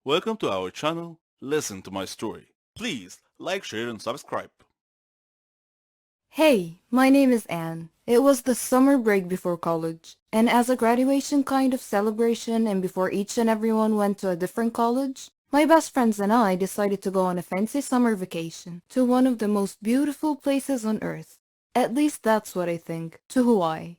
Welcome to our channel, Listen to My Story. Please like, share and subscribe. Hey, my name is Anne. It was the summer break before college, and as a graduation kind of celebration and before each and everyone went to a different college, my best friends and I decided to go on a fancy summer vacation to one of the most beautiful places on earth. At least that's what I think, to Hawaii.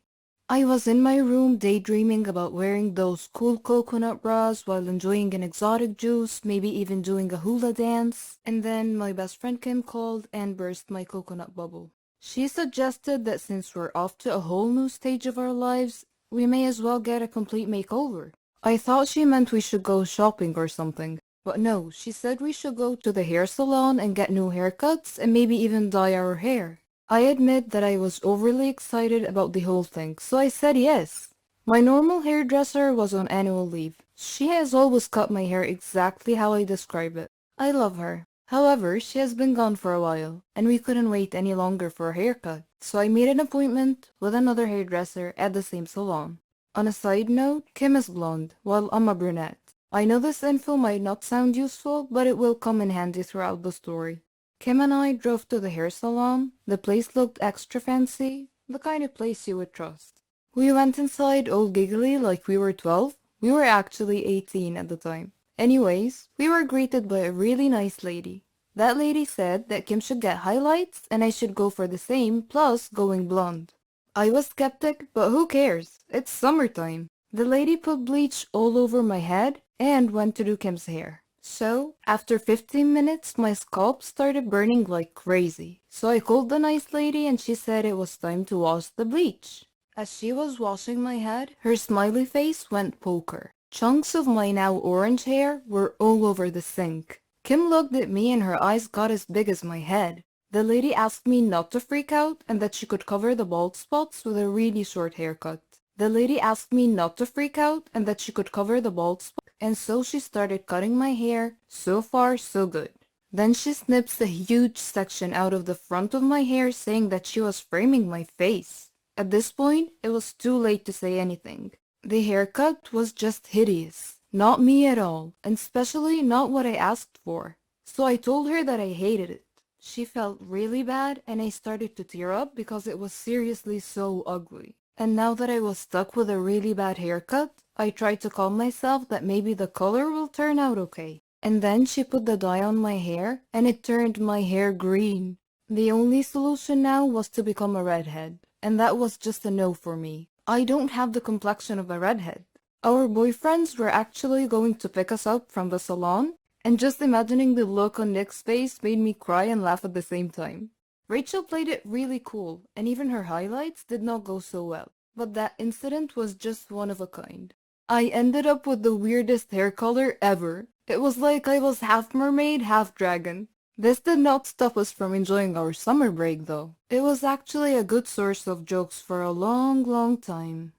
I was in my room daydreaming about wearing those cool coconut bras while enjoying an exotic juice, maybe even doing a hula dance, and then my best friend Kim called and burst my coconut bubble. She suggested that since we're off to a whole new stage of our lives, we may as well get a complete makeover. I thought she meant we should go shopping or something. But no, she said we should go to the hair salon and get new haircuts and maybe even dye our hair. I admit that I was overly excited about the whole thing, so I said yes. My normal hairdresser was on annual leave. She has always cut my hair exactly how I describe it. I love her. However, she has been gone for a while, and we couldn't wait any longer for a haircut, so I made an appointment with another hairdresser at the same salon. On a side note, Kim is blonde, while I'm a brunette. I know this info might not sound useful, but it will come in handy throughout the story. Kim and I drove to the hair salon. The place looked extra fancy, the kind of place you would trust. We went inside all giggly like we were 12. We were actually 18 at the time. Anyways, we were greeted by a really nice lady. That lady said that Kim should get highlights and I should go for the same, plus going blonde. I was skeptic, but who cares? It's summertime. The lady put bleach all over my head and went to do Kim's hair. So, after 15 minutes, my scalp started burning like crazy. So I called the nice lady and she said it was time to wash the bleach. As she was washing my head, her smiley face went poker. Chunks of my now orange hair were all over the sink. Kim looked at me and her eyes got as big as my head. The lady asked me not to freak out and that she could cover the bald spots with a really short haircut. The lady asked me not to freak out and that she could cover the bald spots, and so she started cutting my hair. So far, so good. Then she snips a huge section out of the front of my hair saying that she was framing my face. At this point, it was too late to say anything. The haircut was just hideous. Not me at all, and especially not what I asked for. So I told her that I hated it. She felt really bad and I started to tear up because it was seriously so ugly. And now that I was stuck with a really bad haircut, I tried to calm myself that maybe the color will turn out okay. And then she put the dye on my hair and it turned my hair green. The only solution now was to become a redhead, and that was just a no for me. I don't have the complexion of a redhead. Our boyfriends were actually going to pick us up from the salon, and just imagining the look on Nick's face made me cry and laugh at the same time. Rachel played it really cool, and even her highlights did not go so well. But that incident was just one of a kind. I ended up with the weirdest hair color ever. It was like I was half mermaid, half dragon. This did not stop us from enjoying our summer break though. It was actually a good source of jokes for a long, long time.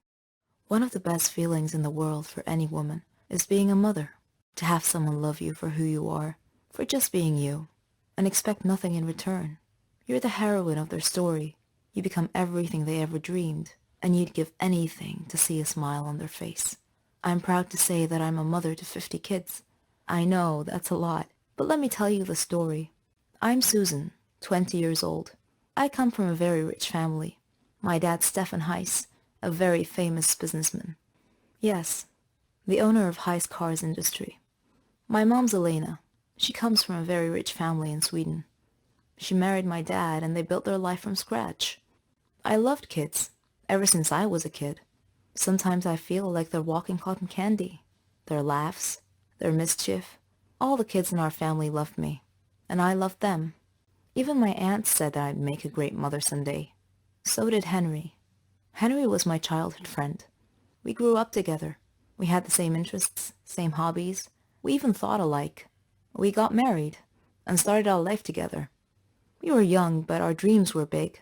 One of the best feelings in the world for any woman is being a mother. To have someone love you for who you are, for just being you, and expect nothing in return. You're the heroine of their story. You become everything they ever dreamed, and you'd give anything to see a smile on their face. I'm proud to say that I'm a mother to 50 kids. I know that's a lot, but let me tell you the story. I'm Susan, 20 years old. I come from a very rich family. My dad's Stefan Heiss, a very famous businessman. Yes, the owner of Heiss Cars Industry. My mom's Elena. She comes from a very rich family in Sweden. She married my dad and they built their life from scratch. I loved kids, ever since I was a kid. Sometimes I feel like they're walking cotton candy. Their laughs, their mischief. All the kids in our family loved me, and I loved them. Even my aunt said that I'd make a great mother someday. So did Henry. Henry was my childhood friend. We grew up together. We had the same interests, same hobbies. We even thought alike. We got married and started our life together. We were young, but our dreams were big.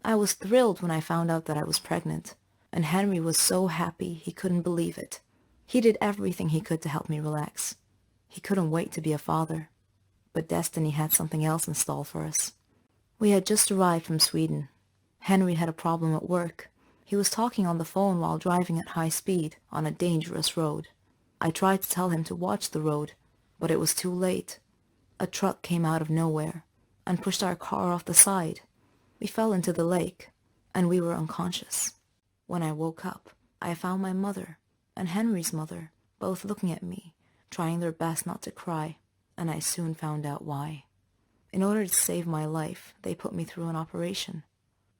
I was thrilled when I found out that I was pregnant, and Henry was so happy he couldn't believe it. He did everything he could to help me relax. He couldn't wait to be a father, but destiny had something else in store for us. We had just arrived from Sweden. Henry had a problem at work. He was talking on the phone while driving at high speed on a dangerous road. I tried to tell him to watch the road, But it was too late. A truck came out of nowhere and pushed our car off the side. We fell into the lake, and we were unconscious. When I woke up, I found my mother and Henry's mother both looking at me, trying their best not to cry, and I soon found out why. In order to save my life, they put me through an operation.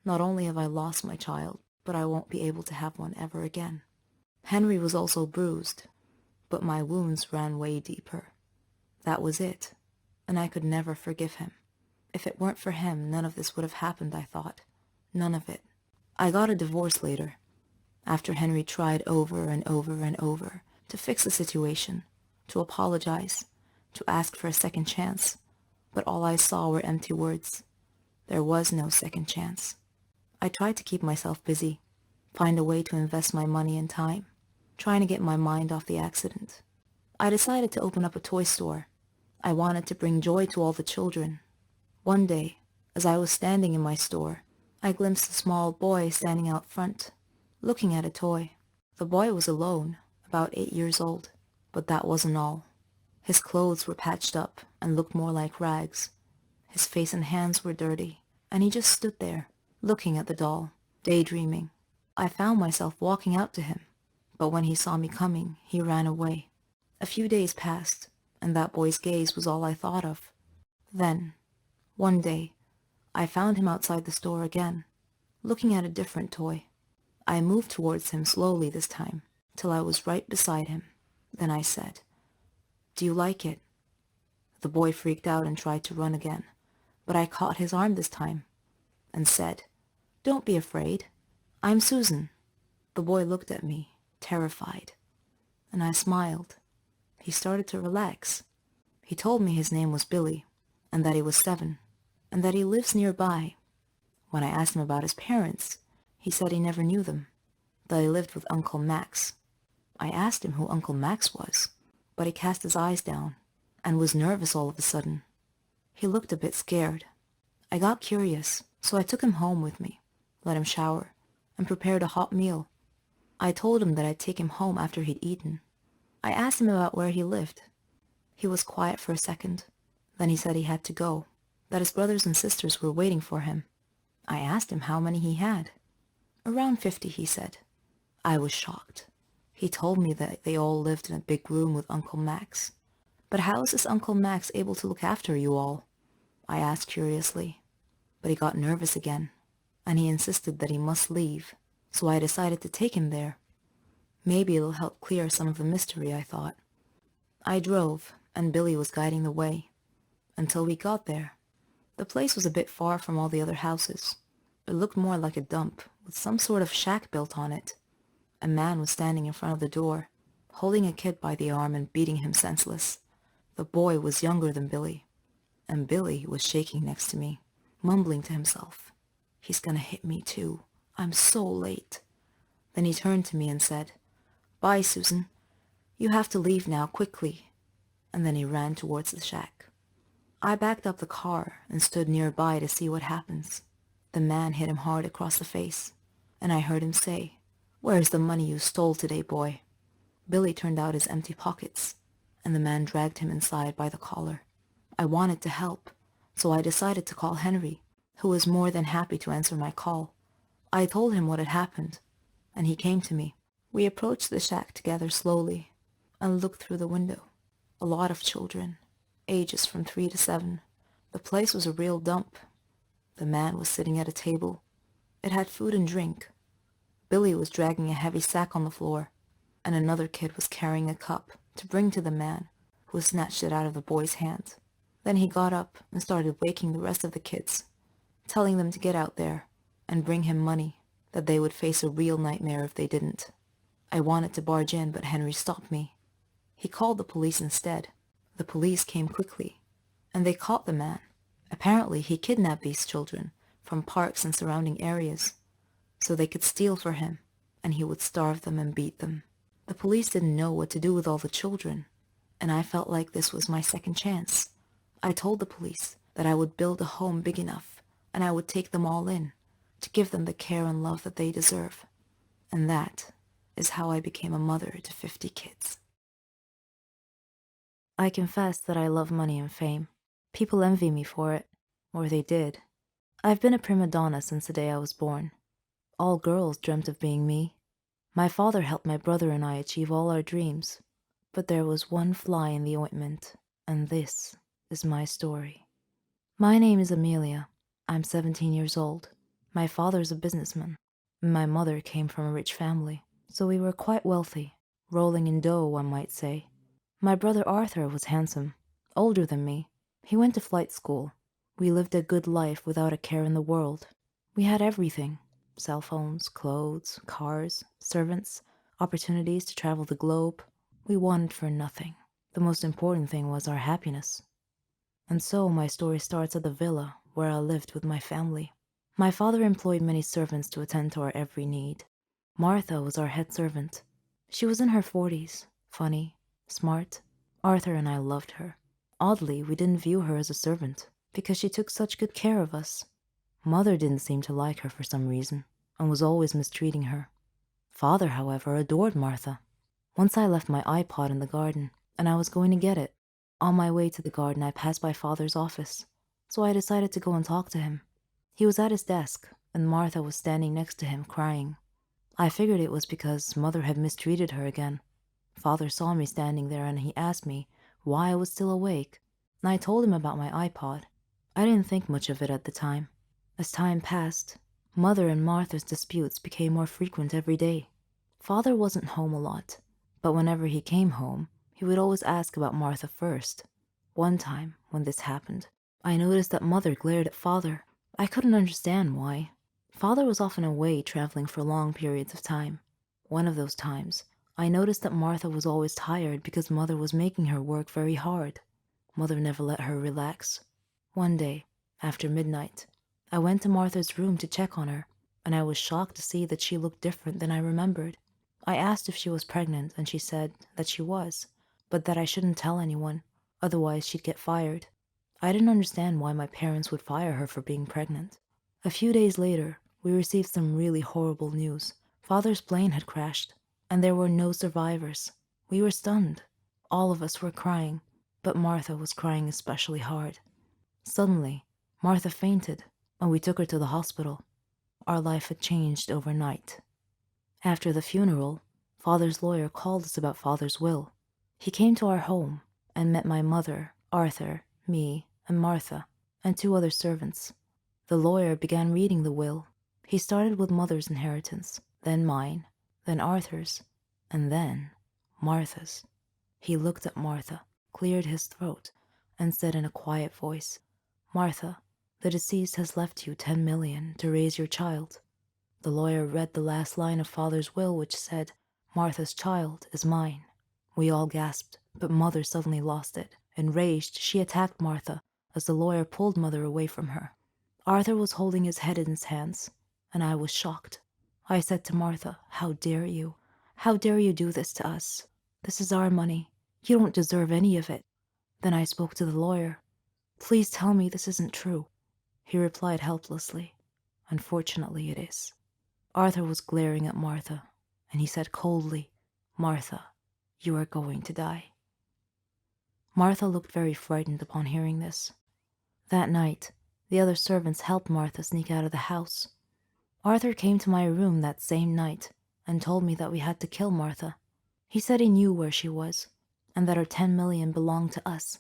Not only have I lost my child, but I won't be able to have one ever again. Henry was also bruised, but my wounds ran way deeper. That was it, and I could never forgive him. If it weren't for him, none of this would have happened, I thought. None of it. I got a divorce later, after Henry tried over and over and over to fix the situation, to apologize, to ask for a second chance, but all I saw were empty words. There was no second chance. I tried to keep myself busy, find a way to invest my money and time, trying to get my mind off the accident. I decided to open up a toy store. I wanted to bring joy to all the children. One day, as I was standing in my store, I glimpsed a small boy standing out front, looking at a toy. The boy was alone, about 8 years old, but that wasn't all. His clothes were patched up and looked more like rags. His face and hands were dirty, and he just stood there, looking at the doll, daydreaming. I found myself walking out to him, but when he saw me coming, he ran away. A few days passed, and that boy's gaze was all I thought of. Then, one day, I found him outside the store again, looking at a different toy. I moved towards him slowly this time, till I was right beside him. Then I said, "Do you like it?" The boy freaked out and tried to run again, but I caught his arm this time and said, "Don't be afraid. I'm Susan." The boy looked at me, terrified, and I smiled. He started to relax. He told me his name was Billy, and that he was 7, and that he lives nearby. When I asked him about his parents, he said he never knew them, that he lived with Uncle Max. I asked him who Uncle Max was, but he cast his eyes down and was nervous all of a sudden. He looked a bit scared. I got curious, so I took him home with me, let him shower, and prepared a hot meal. I told him that I'd take him home after he'd eaten. I asked him about where he lived. He was quiet for a second. Then he said he had to go, that his brothers and sisters were waiting for him. I asked him how many he had. "Around 50, he said. I was shocked. He told me that they all lived in a big room with Uncle Max. "But how is this Uncle Max able to look after you all?" I asked curiously. But he got nervous again, and he insisted that he must leave, so I decided to take him there. Maybe it'll help clear some of the mystery, I thought. I drove, and Billy was guiding the way, until we got there. The place was a bit far from all the other houses. It looked more like a dump, with some sort of shack built on it. A man was standing in front of the door, holding a kid by the arm and beating him senseless. The boy was younger than Billy, and Billy was shaking next to me, mumbling to himself, "He's gonna hit me too. I'm so late." Then he turned to me and said, "Bye, Susan. You have to leave now, quickly." And then he ran towards the shack. I backed up the car and stood nearby to see what happens. The man hit him hard across the face, and I heard him say, "Where's the money you stole today, boy?" Billy turned out his empty pockets, and the man dragged him inside by the collar. I wanted to help, so I decided to call Henry, who was more than happy to answer my call. I told him what had happened, and he came to me. We approached the shack together slowly and looked through the window. A lot of children, ages from 3 to 7. The place was a real dump. The man was sitting at a table. It had food and drink. Billy was dragging a heavy sack on the floor, and another kid was carrying a cup to bring to the man, who snatched it out of the boy's hand. Then he got up and started waking the rest of the kids, telling them to get out there and bring him money, that they would face a real nightmare if they didn't. I wanted to barge in, but Henry stopped me. He called the police instead. The police came quickly, and they caught the man. Apparently, he kidnapped these children from parks and surrounding areas, so they could steal for him, and he would starve them and beat them. The police didn't know what to do with all the children, and I felt like this was my second chance. I told the police that I would build a home big enough, and I would take them all in, to give them the care and love that they deserve. And that is how I became a mother to 50 kids. I confess that I love money and fame. People envy me for it, or they did. I've been a prima donna since the day I was born. All girls dreamt of being me. My father helped my brother and I achieve all our dreams. But there was one fly in the ointment, and this is my story. My name is Amelia. I'm 17 years old. My father's a businessman. My mother came from a rich family, so we were quite wealthy, rolling in dough, one might say. My brother Arthur was handsome, older than me. He went to flight school. We lived a good life without a care in the world. We had everything: cell phones, clothes, cars, servants, opportunities to travel the globe. We wanted for nothing. The most important thing was our happiness. And so my story starts at the villa where I lived with my family. My father employed many servants to attend to our every need. Martha was our head servant. She was in her 40s, funny, smart. Arthur and I loved her. Oddly, we didn't view her as a servant because she took such good care of us. Mother didn't seem to like her for some reason and was always mistreating her. Father, however, adored Martha. Once I left my iPod in the garden and I was going to get it. On my way to the garden, I passed by Father's office, so I decided to go and talk to him. He was at his desk, and Martha was standing next to him, crying. I figured it was because Mother had mistreated her again. Father saw me standing there and he asked me why I was still awake, and I told him about my iPod. I didn't think much of it at the time. As time passed, Mother and Martha's disputes became more frequent every day. Father wasn't home a lot, but whenever he came home, he would always ask about Martha first. One time, when this happened, I noticed that Mother glared at Father. I couldn't understand why. Father was often away traveling for long periods of time. One of those times, I noticed that Martha was always tired because Mother was making her work very hard. Mother never let her relax. One day, after midnight, I went to Martha's room to check on her, and I was shocked to see that she looked different than I remembered. I asked if she was pregnant, and she said that she was, but that I shouldn't tell anyone, otherwise she'd get fired. I didn't understand why my parents would fire her for being pregnant. A few days later, we received some really horrible news. Father's plane had crashed, and there were no survivors. We were stunned. All of us were crying, but Martha was crying especially hard. Suddenly, Martha fainted, and we took her to the hospital. Our life had changed overnight. After the funeral, Father's lawyer called us about Father's will. He came to our home and met my mother, Arthur, me, and Martha, and 2 other servants. The lawyer began reading the will. He started with Mother's inheritance, then mine, then Arthur's, and then Martha's. He looked at Martha, cleared his throat, and said in a quiet voice, "Martha, the deceased has left you 10 million to raise your child." The lawyer read the last line of Father's will, which said, "Martha's child is mine." We all gasped, but Mother suddenly lost it. Enraged, she attacked Martha as the lawyer pulled Mother away from her. Arthur was holding his head in his hands, and I was shocked. I said to Martha, "How dare you? How dare you do this to us? This is our money. You don't deserve any of it." Then I spoke to the lawyer. "Please tell me this isn't true." He replied helplessly, "Unfortunately, it is." Arthur was glaring at Martha, and he said coldly, "Martha, you are going to die." Martha looked very frightened upon hearing this. That night, the other servants helped Martha sneak out of the house. Arthur came to my room that same night and told me that we had to kill Martha. He said he knew where she was, and that her 10 million belonged to us.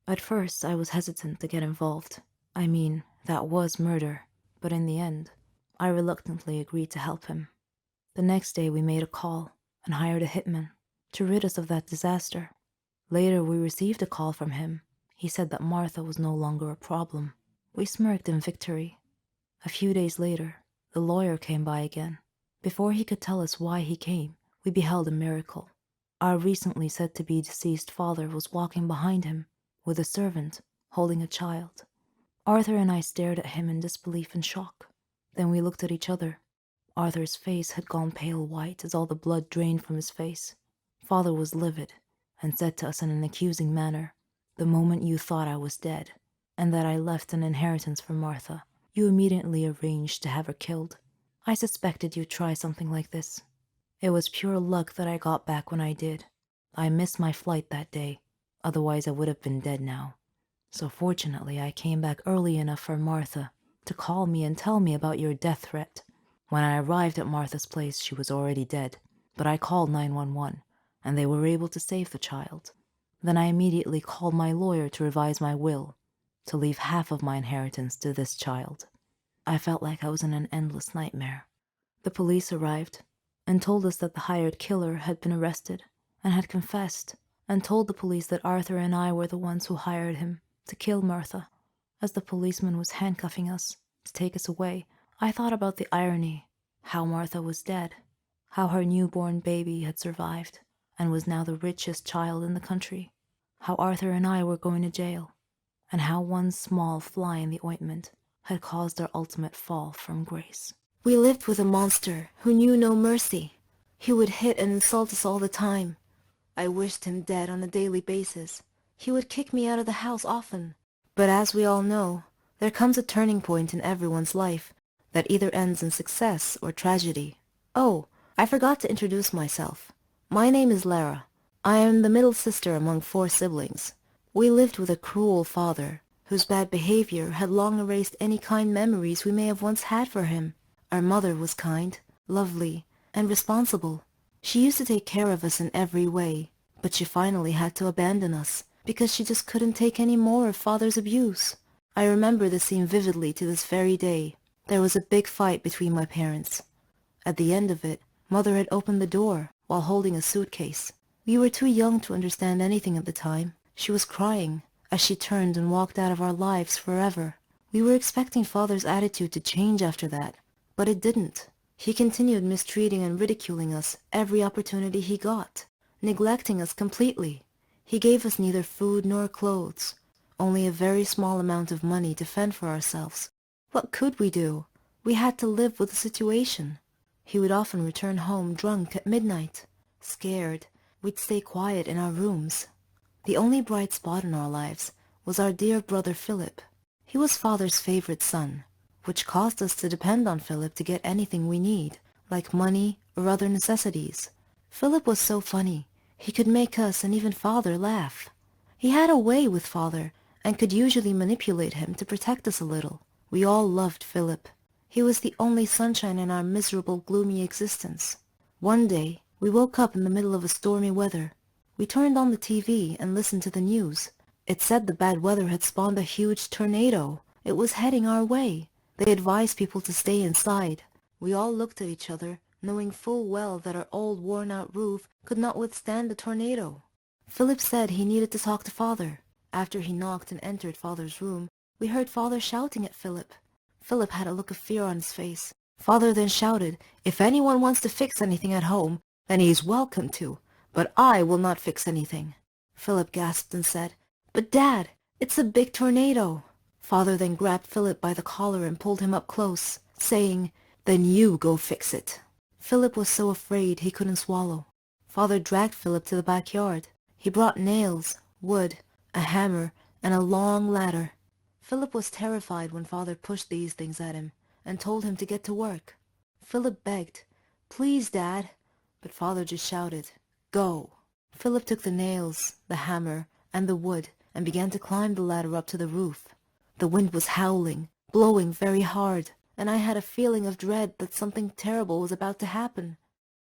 At first, I was hesitant to get involved. I mean, that was murder, but in the end, I reluctantly agreed to help him. The next day we made a call and hired a hitman to rid us of that disaster. Later we received a call from him. He said that Martha was no longer a problem. We smirked in victory. A few days later, the lawyer came by again. Before he could tell us why he came, we beheld a miracle. Our recently said to be deceased father was walking behind him with a servant holding a child. Arthur and I stared at him in disbelief and shock. Then we looked at each other. Arthur's face had gone pale white as all the blood drained from his face. Father was livid and said to us in an accusing manner, "The moment you thought I was dead and that I left an inheritance for Martha, you immediately arranged to have her killed. I suspected you'd try something like this. It was pure luck that I got back when I did. I missed my flight that day. Otherwise I would have been dead now. So fortunately I came back early enough for Martha to call me and tell me about your death threat. When I arrived at Martha's place, she was already dead, but I called 911, and they were able to save the child. Then I immediately called my lawyer to revise my will, to leave half of my inheritance to this child. I felt like I was in an endless nightmare. The police arrived and told us that the hired killer had been arrested and had confessed, and told the police that Arthur and I were the ones who hired him to kill Martha. As the policeman was handcuffing us to take us away, I thought about the irony, how Martha was dead, how her newborn baby had survived and was now the richest child in the country, how Arthur and I were going to jail, and how one small fly in the ointment had caused our ultimate fall from grace. We lived with a monster who knew no mercy. He would hit and insult us all the time. I wished him dead on a daily basis. He would kick me out of the house often. But as we all know, there comes a turning point in everyone's life that either ends in success or tragedy. Oh, I forgot to introduce myself. My name is Lara. I am the middle sister among 4 siblings. We lived with a cruel father, whose bad behavior had long erased any kind memories we may have once had for him. Our mother was kind, lovely, and responsible. She used to take care of us in every way, but she finally had to abandon us because she just couldn't take any more of father's abuse. I remember the scene vividly to this very day. There was a big fight between my parents. At the end of it, mother had opened the door while holding a suitcase. We were too young to understand anything at the time. She was crying as she turned and walked out of our lives forever. We were expecting father's attitude to change after that, but it didn't. He continued mistreating and ridiculing us every opportunity he got, neglecting us completely. He gave us neither food nor clothes, only a very small amount of money to fend for ourselves. What could we do? We had to live with the situation. He would often return home drunk at midnight. Scared, we'd stay quiet in our rooms. The only bright spot in our lives was our dear brother Philip. He was father's favorite son, which caused us to depend on Philip to get anything we need, like money or other necessities. Philip was so funny. He could make us and even father laugh. He had a way with father and could usually manipulate him to protect us a little. We all loved Philip. He was the only sunshine in our miserable, gloomy existence. One day, we woke up in the middle of a stormy weather. We turned on the TV and listened to the news. It said the bad weather had spawned a huge tornado. It was heading our way. They advised people to stay inside. We all looked at each other, knowing full well that our old worn-out roof could not withstand the tornado. Philip said he needed to talk to father. After he knocked and entered father's room, we heard father shouting at Philip. Philip had a look of fear on his face. Father then shouted, "If anyone wants to fix anything at home, then he is welcome to, but I will not fix anything." Philip gasped and said, "But Dad, it's a big tornado." Father then grabbed Philip by the collar and pulled him up close, saying, "Then you go fix it." Philip was so afraid he couldn't swallow. Father dragged Philip to the backyard. He brought nails, wood, a hammer, and a long ladder. Philip was terrified when father pushed these things at him and told him to get to work. Philip begged, "Please, Dad," but father just shouted, "Go." Philip took the nails, the hammer, and the wood and began to climb the ladder up to the roof. The wind was howling, blowing very hard, and I had a feeling of dread that something terrible was about to happen.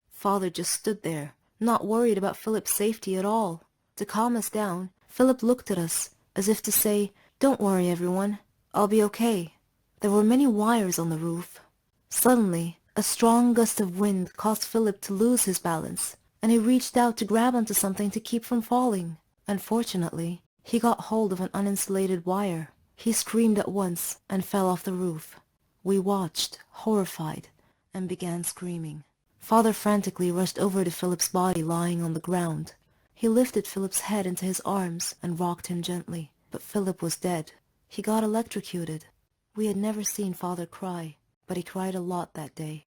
Father just stood there, not worried about Philip's safety at all. To calm us down, Philip looked at us, as if to say, "Don't worry, everyone. I'll be okay." There were many wires on the roof. Suddenly, a strong gust of wind caused Philip to lose his balance, and he reached out to grab onto something to keep from falling. Unfortunately, he got hold of an uninsulated wire. He screamed at once and fell off the roof. We watched, horrified, and began screaming. Father frantically rushed over to Philip's body lying on the ground. He lifted Philip's head into his arms and rocked him gently, but Philip was dead. He got electrocuted. We had never seen Father cry, but he cried a lot that day.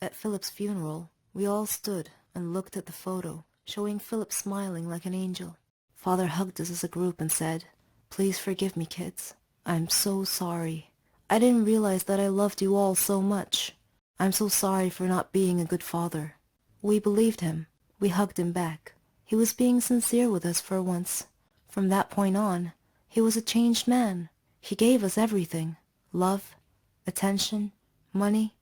At Philip's funeral, we all stood and looked at the photo, showing Philip smiling like an angel. Father hugged us as a group and said, "Please forgive me, kids. I'm so sorry. I didn't realize that I loved you all so much. I'm so sorry for not being a good father." We believed him. We hugged him back. He was being sincere with us for once. From that point on, he was a changed man. He gave us everything. Love, attention, money.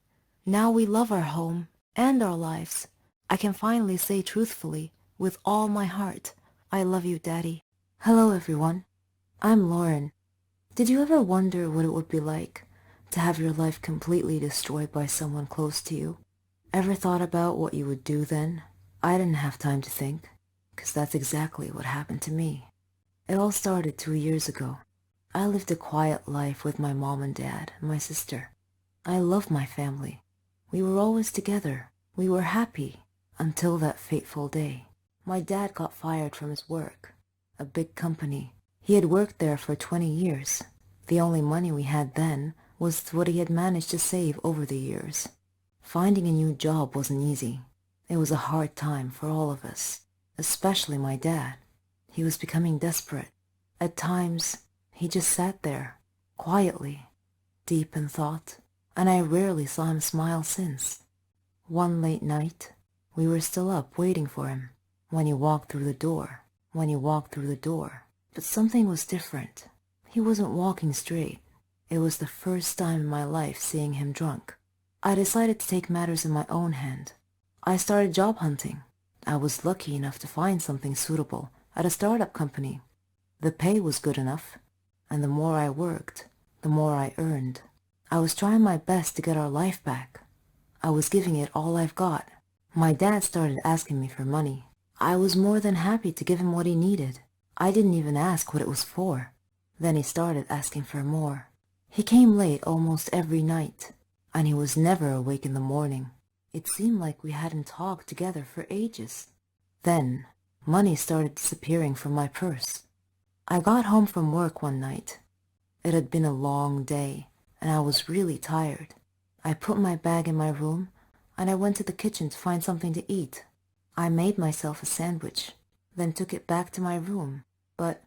Now we love our home and our lives. I can finally say truthfully, with all my heart, I love you, Daddy. Hello, everyone. I'm Lauren. Did you ever wonder what it would be like to have your life completely destroyed by someone close to you? Ever thought about what you would do then? I didn't have time to think, 'cause that's exactly what happened to me. It all started 2 years ago. I lived a quiet life with my mom and dad and my sister. I loved my family. We were always together. We were happy until that fateful day. My dad got fired from his work, a big company. He had worked there for 20 years. The only money we had then was what he had managed to save over the years. Finding a new job wasn't easy. It was a hard time for all of us, especially my dad. He was becoming desperate. At times, he just sat there, quietly, deep in thought, and I rarely saw him smile since. One late night, we were still up waiting for him when he walked through the door. But something was different. He wasn't walking straight. It was the first time in my life seeing him drunk. I decided to take matters in my own hand. I started job hunting. I was lucky enough to find something suitable at a startup company. The pay was good enough, and the more I worked, the more I earned. I was trying my best to get our life back. I was giving it all I've got. My dad started asking me for money. I was more than happy to give him what he needed. I didn't even ask what it was for. Then he started asking for more. He came late almost every night, and he was never awake in the morning. It seemed like we hadn't talked together for ages. Then, money started disappearing from my purse. I got home from work one night. It had been a long day, and I was really tired. I put my bag in my room, and I went to the kitchen to find something to eat. I made myself a sandwich, then took it back to my room. But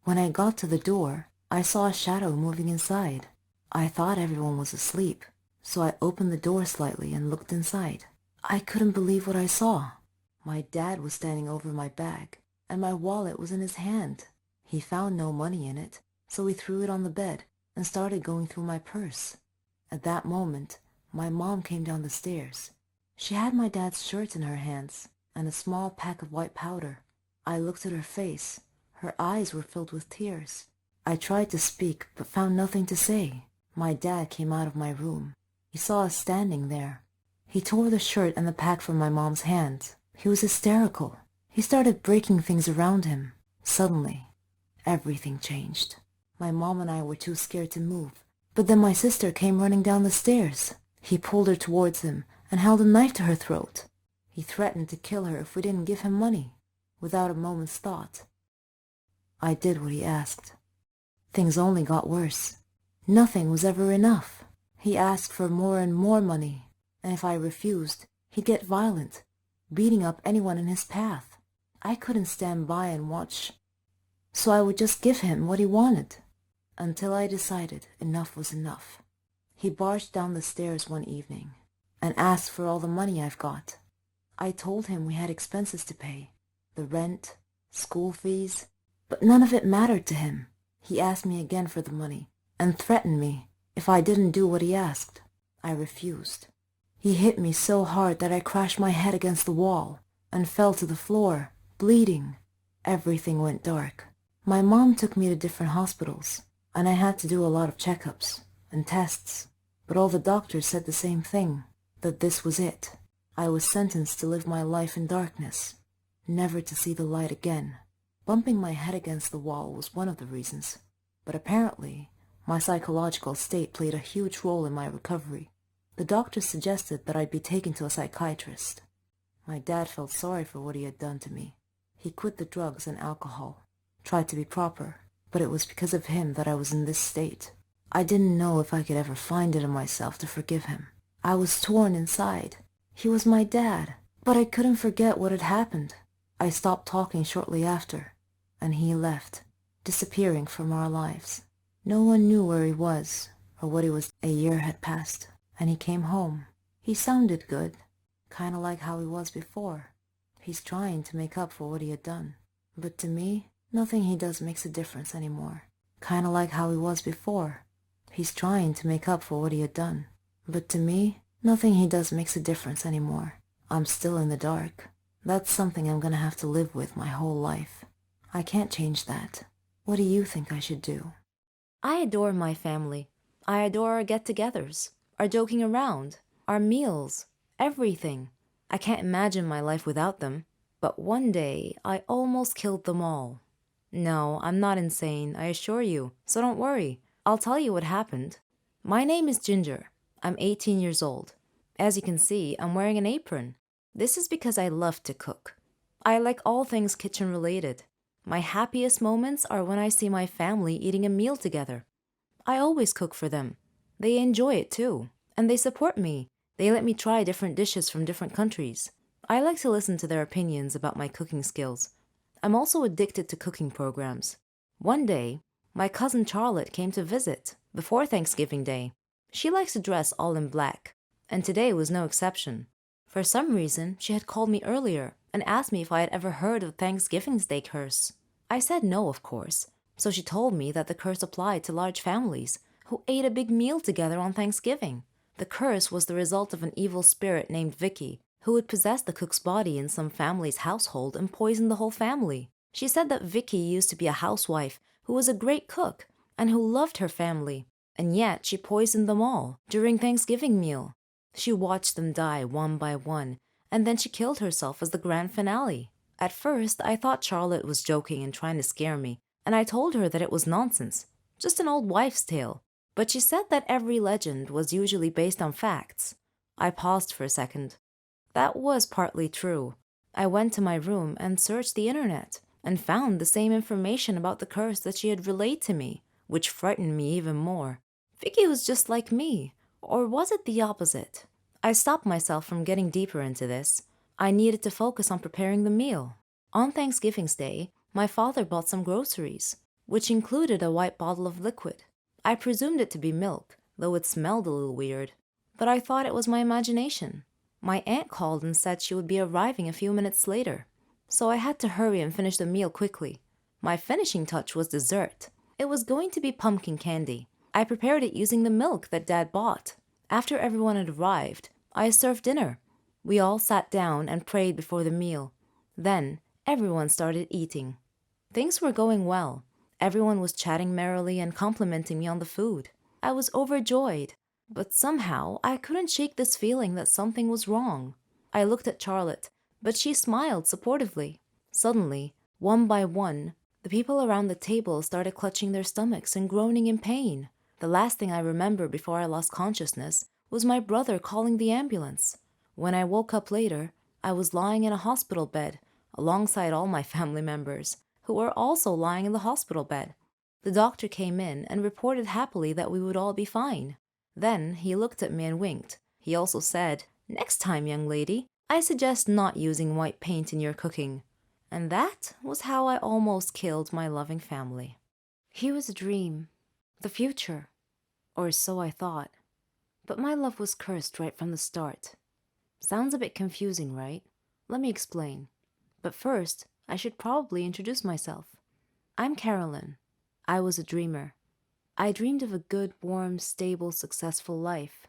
when I got to the door, I saw a shadow moving inside. I thought everyone was asleep, so I opened the door slightly and looked inside. I couldn't believe what I saw. My dad was standing over my bag, and my wallet was in his hand. He found no money in it, so he threw it on the bed and started going through my purse. At that moment, my mom came down the stairs. She had my dad's shirt in her hands and a small pack of white powder. I looked at her face. Her eyes were filled with tears. I tried to speak, but found nothing to say. My dad came out of my room. He saw us standing there. He tore the shirt and the pack from my mom's hands. He was hysterical. He started breaking things around him. Suddenly, everything changed. My mom and I were too scared to move. But then my sister came running down the stairs. He pulled her towards him and held a knife to her throat. He threatened to kill her if we didn't give him money, without a moment's thought. I did what he asked. Things only got worse. Nothing was ever enough. He asked for more and more money, and if I refused, he'd get violent, beating up anyone in his path. I couldn't stand by and watch, so I would just give him what he wanted, until I decided enough was enough. He barged down the stairs one evening and asked for all the money I've got. I told him we had expenses to pay, the rent, school fees, but none of it mattered to him. He asked me again for the money and threatened me if I didn't do what he asked. I refused. He hit me so hard that I crashed my head against the wall and fell to the floor, bleeding. Everything went dark. My mom took me to different hospitals, and I had to do a lot of checkups and tests, but all the doctors said the same thing, that this was it. I was sentenced to live my life in darkness, never to see the light again. Bumping my head against the wall was one of the reasons, but apparently my psychological state played a huge role in my recovery. The doctors suggested that I'd be taken to a psychiatrist. My dad felt sorry for what he had done to me. He quit the drugs and alcohol, tried to be proper, but it was because of him that I was in this state. I didn't know if I could ever find it in myself to forgive him. I was torn inside. He was my dad, but I couldn't forget what had happened. I stopped talking shortly after, and he left, disappearing from our lives. No one knew where he was, or what he was. A year had passed, and he came home. He sounded good, kind of like how he was before. He's trying to make up for what he had done. But to me, Nothing he does makes a difference anymore. Kinda like how he was before. He's trying to make up for what he had done. But to me, nothing he does makes a difference anymore. I'm still in the dark. That's something I'm gonna have to live with my whole life. I can't change that. What do you think I should do? I adore my family. I adore our get-togethers, our joking around, our meals, everything. I can't imagine my life without them. But one day, I almost killed them all. No, I'm not insane, I assure you, so don't worry. I'll tell you what happened. My name is Ginger. I'm 18 years old. As you can see, I'm wearing an apron. This is because I love to cook. I like all things kitchen-related. My happiest moments are when I see my family eating a meal together. I always cook for them. They enjoy it too, and they support me. They let me try different dishes from different countries. I like to listen to their opinions about my cooking skills. I'm also addicted to cooking programs. One day, my cousin Charlotte came to visit, before Thanksgiving Day. She likes to dress all in black, and today was no exception. For some reason, she had called me earlier and asked me if I had ever heard of Thanksgiving's Day curse. I said no, of course, so she told me that the curse applied to large families who ate a big meal together on Thanksgiving. The curse was the result of an evil spirit named Vicky, who would possess the cook's body in some family's household and poison the whole family. She said that Vicky used to be a housewife who was a great cook and who loved her family, and yet she poisoned them all during Thanksgiving meal. She watched them die one by one, and then she killed herself as the grand finale. At first, I thought Charlotte was joking and trying to scare me, and I told her that it was nonsense, just an old wives' tale. But she said that every legend was usually based on facts. I paused for a second. That was partly true. I went to my room and searched the internet and found the same information about the curse that she had relayed to me, which frightened me even more. Vicky was just like me, or was it the opposite? I stopped myself from getting deeper into this. I needed to focus on preparing the meal. On Thanksgiving's Day, my father bought some groceries, which included a white bottle of liquid. I presumed it to be milk, though it smelled a little weird, but I thought it was my imagination. My aunt called and said she would be arriving a few minutes later, so I had to hurry and finish the meal quickly. My finishing touch was dessert. It was going to be pumpkin candy. I prepared it using the milk that Dad bought. After everyone had arrived, I served dinner. We all sat down and prayed before the meal. Then, everyone started eating. Things were going well. Everyone was chatting merrily and complimenting me on the food. I was overjoyed. But somehow, I couldn't shake this feeling that something was wrong. I looked at Charlotte, but she smiled supportively. Suddenly, one by one, the people around the table started clutching their stomachs and groaning in pain. The last thing I remember before I lost consciousness was my brother calling the ambulance. When I woke up later, I was lying in a hospital bed, alongside all my family members, who were also lying in the hospital bed. The doctor came in and reported happily that we would all be fine. Then he looked at me and winked. He also said, "Next time, young lady, I suggest not using white paint in your cooking." And that was how I almost killed my loving family. He was a dream, the future, or so I thought. But my love was cursed right from the start. Sounds a bit confusing, right? Let me explain. But first, I should probably introduce myself. I'm Carolyn. I was a dreamer. I dreamed of a good, warm, stable, successful life.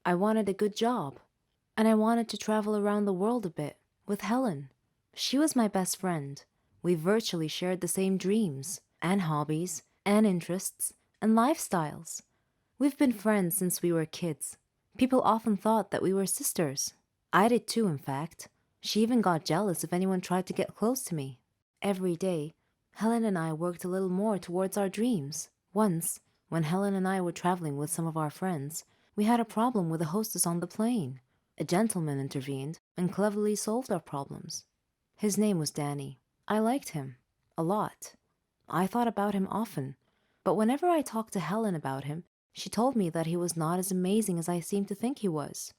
I wanted a good job, and I wanted to travel around the world a bit with Helen. She was my best friend. We virtually shared the same dreams, and hobbies, and interests, and lifestyles. We've been friends since we were kids. People often thought that we were sisters. I did too, in fact. She even got jealous if anyone tried to get close to me. Every day, Helen and I worked a little more towards our dreams. Once, when Helen and I were traveling with some of our friends, we had a problem with the hostess on the plane. A gentleman intervened and cleverly solved our problems. His name was Danny. I liked him. A lot. I thought about him often. But whenever I talked to Helen about him, she told me that he was not as amazing as I seemed to think he was.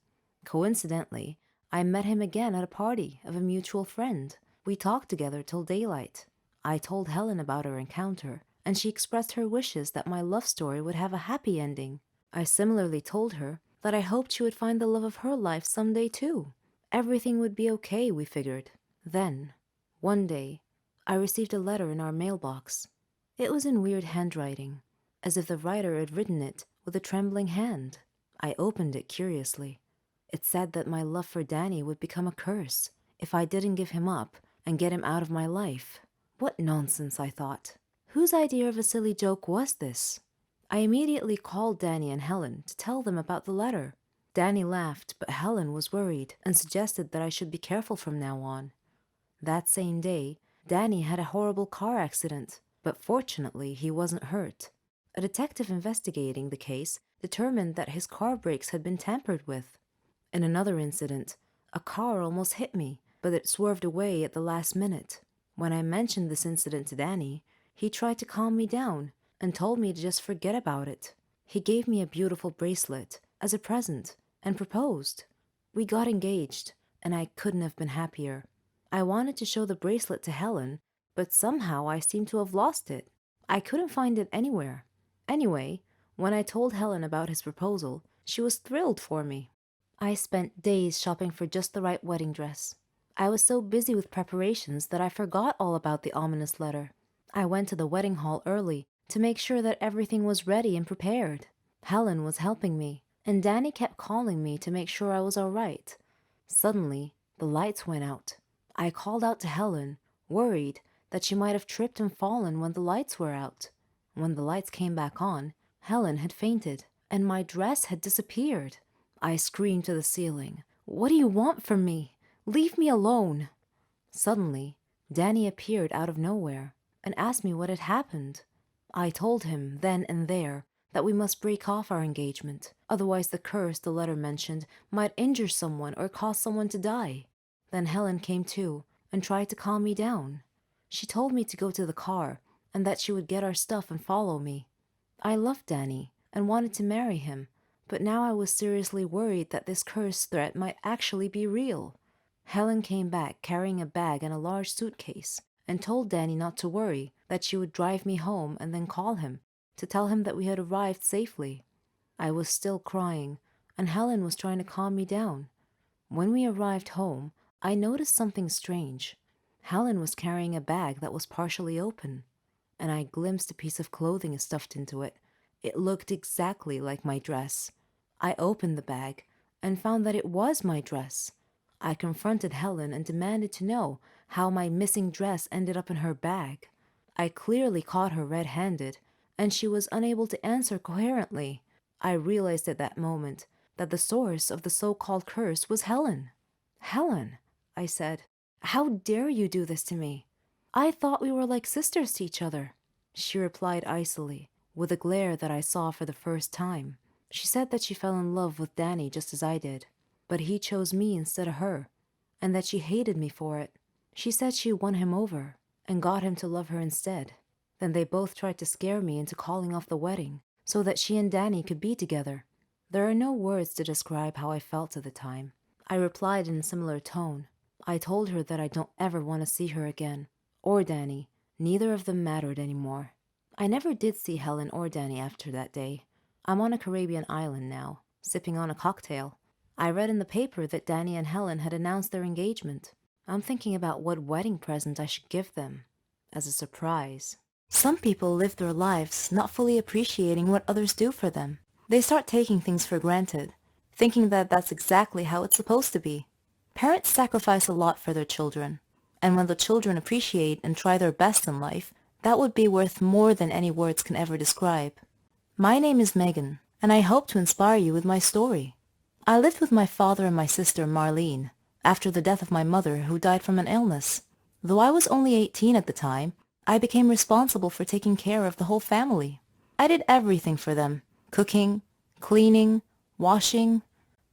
Coincidentally, I met him again at a party of a mutual friend. We talked together till daylight. I told Helen about our encounter, and she expressed her wishes that my love story would have a happy ending. I similarly told her that I hoped she would find the love of her life someday too. Everything would be okay, we figured. Then, one day, I received a letter in our mailbox. It was in weird handwriting, as if the writer had written it with a trembling hand. I opened it curiously. It said that my love for Danny would become a curse if I didn't give him up and get him out of my life. What nonsense, I thought. Whose idea of a silly joke was this? I immediately called Danny and Helen to tell them about the letter. Danny laughed, but Helen was worried and suggested that I should be careful from now on. That same day, Danny had a horrible car accident, but fortunately he wasn't hurt. A detective investigating the case determined that his car brakes had been tampered with. In another incident, a car almost hit me, but it swerved away at the last minute. When I mentioned this incident to Danny, he tried to calm me down and told me to just forget about it. He gave me a beautiful bracelet as a present and proposed. We got engaged, and I couldn't have been happier. I wanted to show the bracelet to Helen, but somehow I seemed to have lost it. I couldn't find it anywhere. Anyway, when I told Helen about his proposal, she was thrilled for me. I spent days shopping for just the right wedding dress. I was so busy with preparations that I forgot all about the ominous letter. I went to the wedding hall early to make sure that everything was ready and prepared. Helen was helping me, and Danny kept calling me to make sure I was all right. Suddenly, the lights went out. I called out to Helen, worried that she might have tripped and fallen when the lights were out. When the lights came back on, Helen had fainted, and my dress had disappeared. I screamed to the ceiling, "What do you want from me? Leave me alone!" Suddenly, Danny appeared out of nowhere and asked me what had happened. I told him then and there that we must break off our engagement, otherwise the curse the letter mentioned might injure someone or cause someone to die. Then Helen came too and tried to calm me down. She told me to go to the car and that she would get our stuff and follow me. I loved Danny and wanted to marry him, but now I was seriously worried that this curse threat might actually be real. Helen came back carrying a bag and a large suitcase and told Danny not to worry, that she would drive me home and then call him to tell him that we had arrived safely. I was still crying, and Helen was trying to calm me down. When we arrived home, I noticed something strange. Helen was carrying a bag that was partially open, and I glimpsed a piece of clothing stuffed into it. It looked exactly like my dress. I opened the bag and found that it was my dress. I confronted Helen and demanded to know how my missing dress ended up in her bag. I clearly caught her red-handed, and she was unable to answer coherently. I realized at that moment that the source of the so-called curse was Helen. "Helen," I said, "how dare you do this to me? I thought we were like sisters to each other." She replied icily, with a glare that I saw for the first time. She said that she fell in love with Danny just as I did, but he chose me instead of her, and that she hated me for it. She said she won him over and got him to love her instead. Then they both tried to scare me into calling off the wedding so that she and Danny could be together. There are no words to describe how I felt at the time. I replied in a similar tone. I told her that I don't ever want to see her again, or Danny. Neither of them mattered anymore. I never did see Helen or Danny after that day. I'm on a Caribbean island now, sipping on a cocktail. I read in the paper that Danny and Helen had announced their engagement. I'm thinking about what wedding present I should give them, as a surprise. Some people live their lives not fully appreciating what others do for them. They start taking things for granted, thinking that that's exactly how it's supposed to be. Parents sacrifice a lot for their children, and when the children appreciate and try their best in life, that would be worth more than any words can ever describe. My name is Megan, and I hope to inspire you with my story. I lived with my father and my sister Marlene after the death of my mother, who died from an illness. Though I was only 18 at the time, I became responsible for taking care of the whole family. I did everything for them: cooking, cleaning, washing.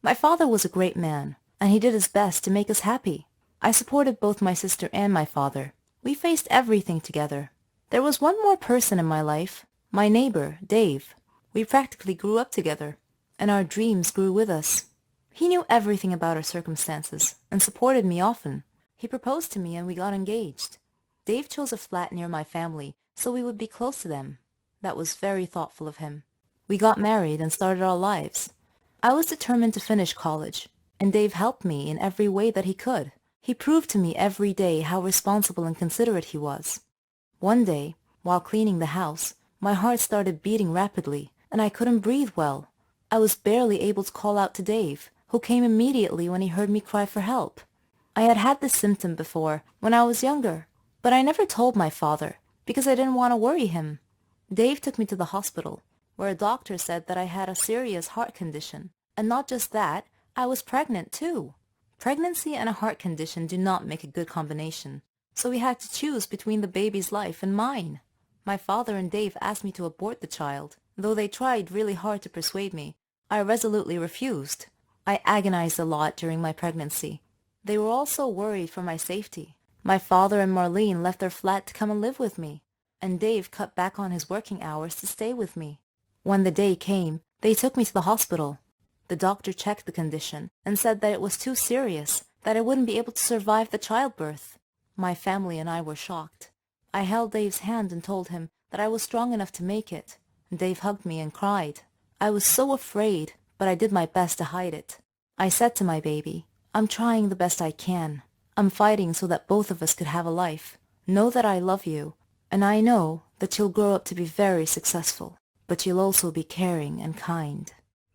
My father was a great man, and he did his best to make us happy. I supported both my sister and my father. We faced everything together. There was one more person in my life, my neighbor, Dave. We practically grew up together, and our dreams grew with us. He knew everything about our circumstances and supported me often. He proposed to me and we got engaged. Dave chose a flat near my family so we would be close to them. That was very thoughtful of him. We got married and started our lives. I was determined to finish college, and Dave helped me in every way that he could. He proved to me every day how responsible and considerate he was. One day, while cleaning the house, my heart started beating rapidly, and I couldn't breathe well. I was barely able to call out to Dave, who came immediately when he heard me cry for help. I had had this symptom before, when I was younger, but I never told my father, because I didn't want to worry him. Dave took me to the hospital, where a doctor said that I had a serious heart condition, and not just that, I was pregnant too. Pregnancy and a heart condition do not make a good combination, so we had to choose between the baby's life and mine. My father and Dave asked me to abort the child. Though they tried really hard to persuade me, I resolutely refused. I agonized a lot during my pregnancy. They were all so worried for my safety. My father and Marlene left their flat to come and live with me, and Dave cut back on his working hours to stay with me. When the day came, they took me to the hospital. The doctor checked the condition and said that it was too serious, that I wouldn't be able to survive the childbirth. My family and I were shocked. I held Dave's hand and told him that I was strong enough to make it. Dave hugged me and cried. I was so afraid, but I did my best to hide it. I said to my baby, I'm trying the best I can. I'm fighting so that both of us could have a life. Know that I love you, and I know that you'll grow up to be very successful, but you'll also be caring and kind.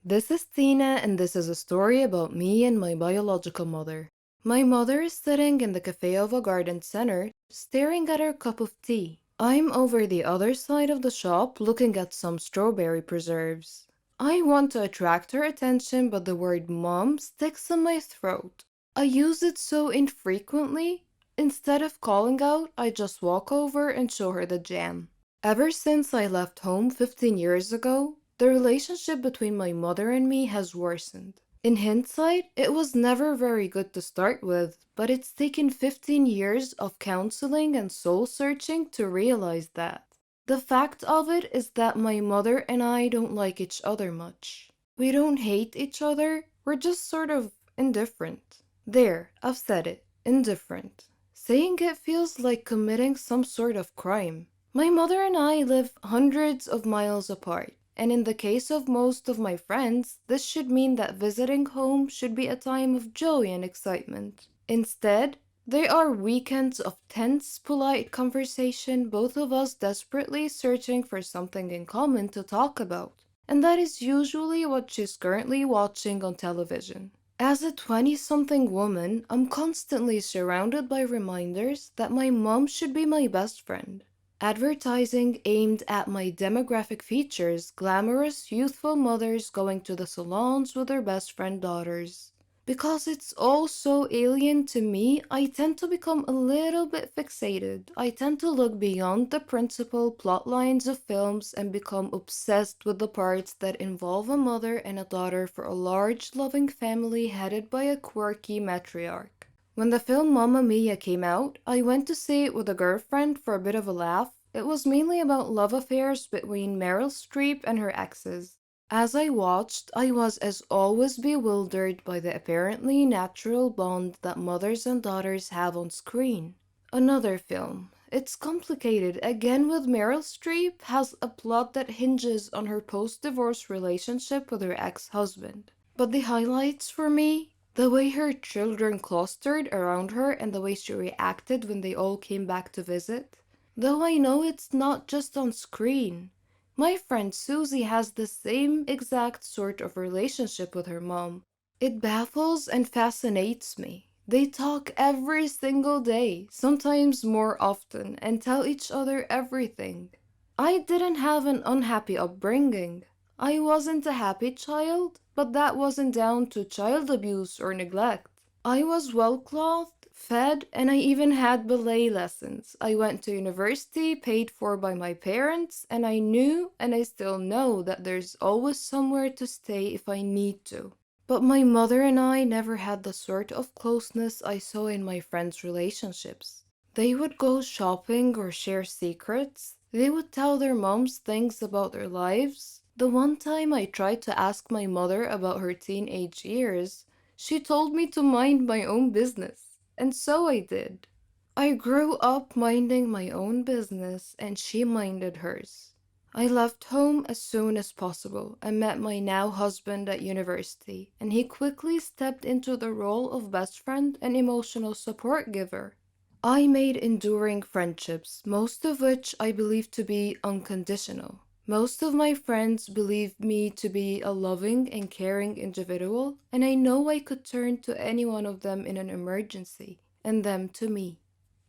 This is Tina, and this is a story about me and my biological mother. My mother is sitting in the cafe of a garden center, staring at her cup of tea. I'm over the other side of the shop looking at some strawberry preserves. I want to attract her attention, but the word mom sticks in my throat. I use it so infrequently. Instead of calling out, I just walk over and show her the jam. Ever since I left home 15 years ago, the relationship between my mother and me has worsened. In hindsight, it was never very good to start with, but it's taken 15 years of counseling and soul searching to realize that. The fact of it is that my mother and I don't like each other much. We don't hate each other, we're just sort of indifferent. There, I've said it, indifferent. Saying it feels like committing some sort of crime. My mother and I live hundreds of miles apart. And in the case of most of my friends, this should mean that visiting home should be a time of joy and excitement. Instead, they are weekends of tense, polite conversation, both of us desperately searching for something in common to talk about. And that is usually what she's currently watching on television. As a 20-something woman, I'm constantly surrounded by reminders that my mom should be my best friend. Advertising aimed at my demographic features glamorous, youthful mothers going to the salons with their best friend daughters. Because it's all so alien to me, I tend to become a little bit fixated. I tend to look beyond the principal plot lines of films and become obsessed with the parts that involve a mother and a daughter for a large, loving family headed by a quirky matriarch. When the film Mamma Mia came out, I went to see it with a girlfriend for a bit of a laugh. It was mainly about love affairs between Meryl Streep and her exes. As I watched, I was as always bewildered by the apparently natural bond that mothers and daughters have on screen. Another film. It's complicated. Again with Meryl Streep, has a plot that hinges on her post-divorce relationship with her ex-husband. But the highlights for me? The way her children clustered around her and the way she reacted when they all came back to visit. Though I know it's not just on screen. My friend Susie has the same exact sort of relationship with her mom. It baffles and fascinates me. They talk every single day, sometimes more often, and tell each other everything. I didn't have an unhappy upbringing. I wasn't a happy child, but that wasn't down to child abuse or neglect. I was well-clothed, fed, and I even had ballet lessons. I went to university, paid for by my parents, and I knew, and I still know, that there's always somewhere to stay if I need to. But my mother and I never had the sort of closeness I saw in my friends' relationships. They would go shopping or share secrets. They would tell their moms things about their lives. The one time I tried to ask my mother about her teenage years, she told me to mind my own business, and so I did. I grew up minding my own business, and she minded hers. I left home as soon as possible and met my now husband at university, and he quickly stepped into the role of best friend and emotional support giver. I made enduring friendships, most of which I believe to be unconditional. Most of my friends believe me to be a loving and caring individual, and I know I could turn to any one of them in an emergency, and them to me.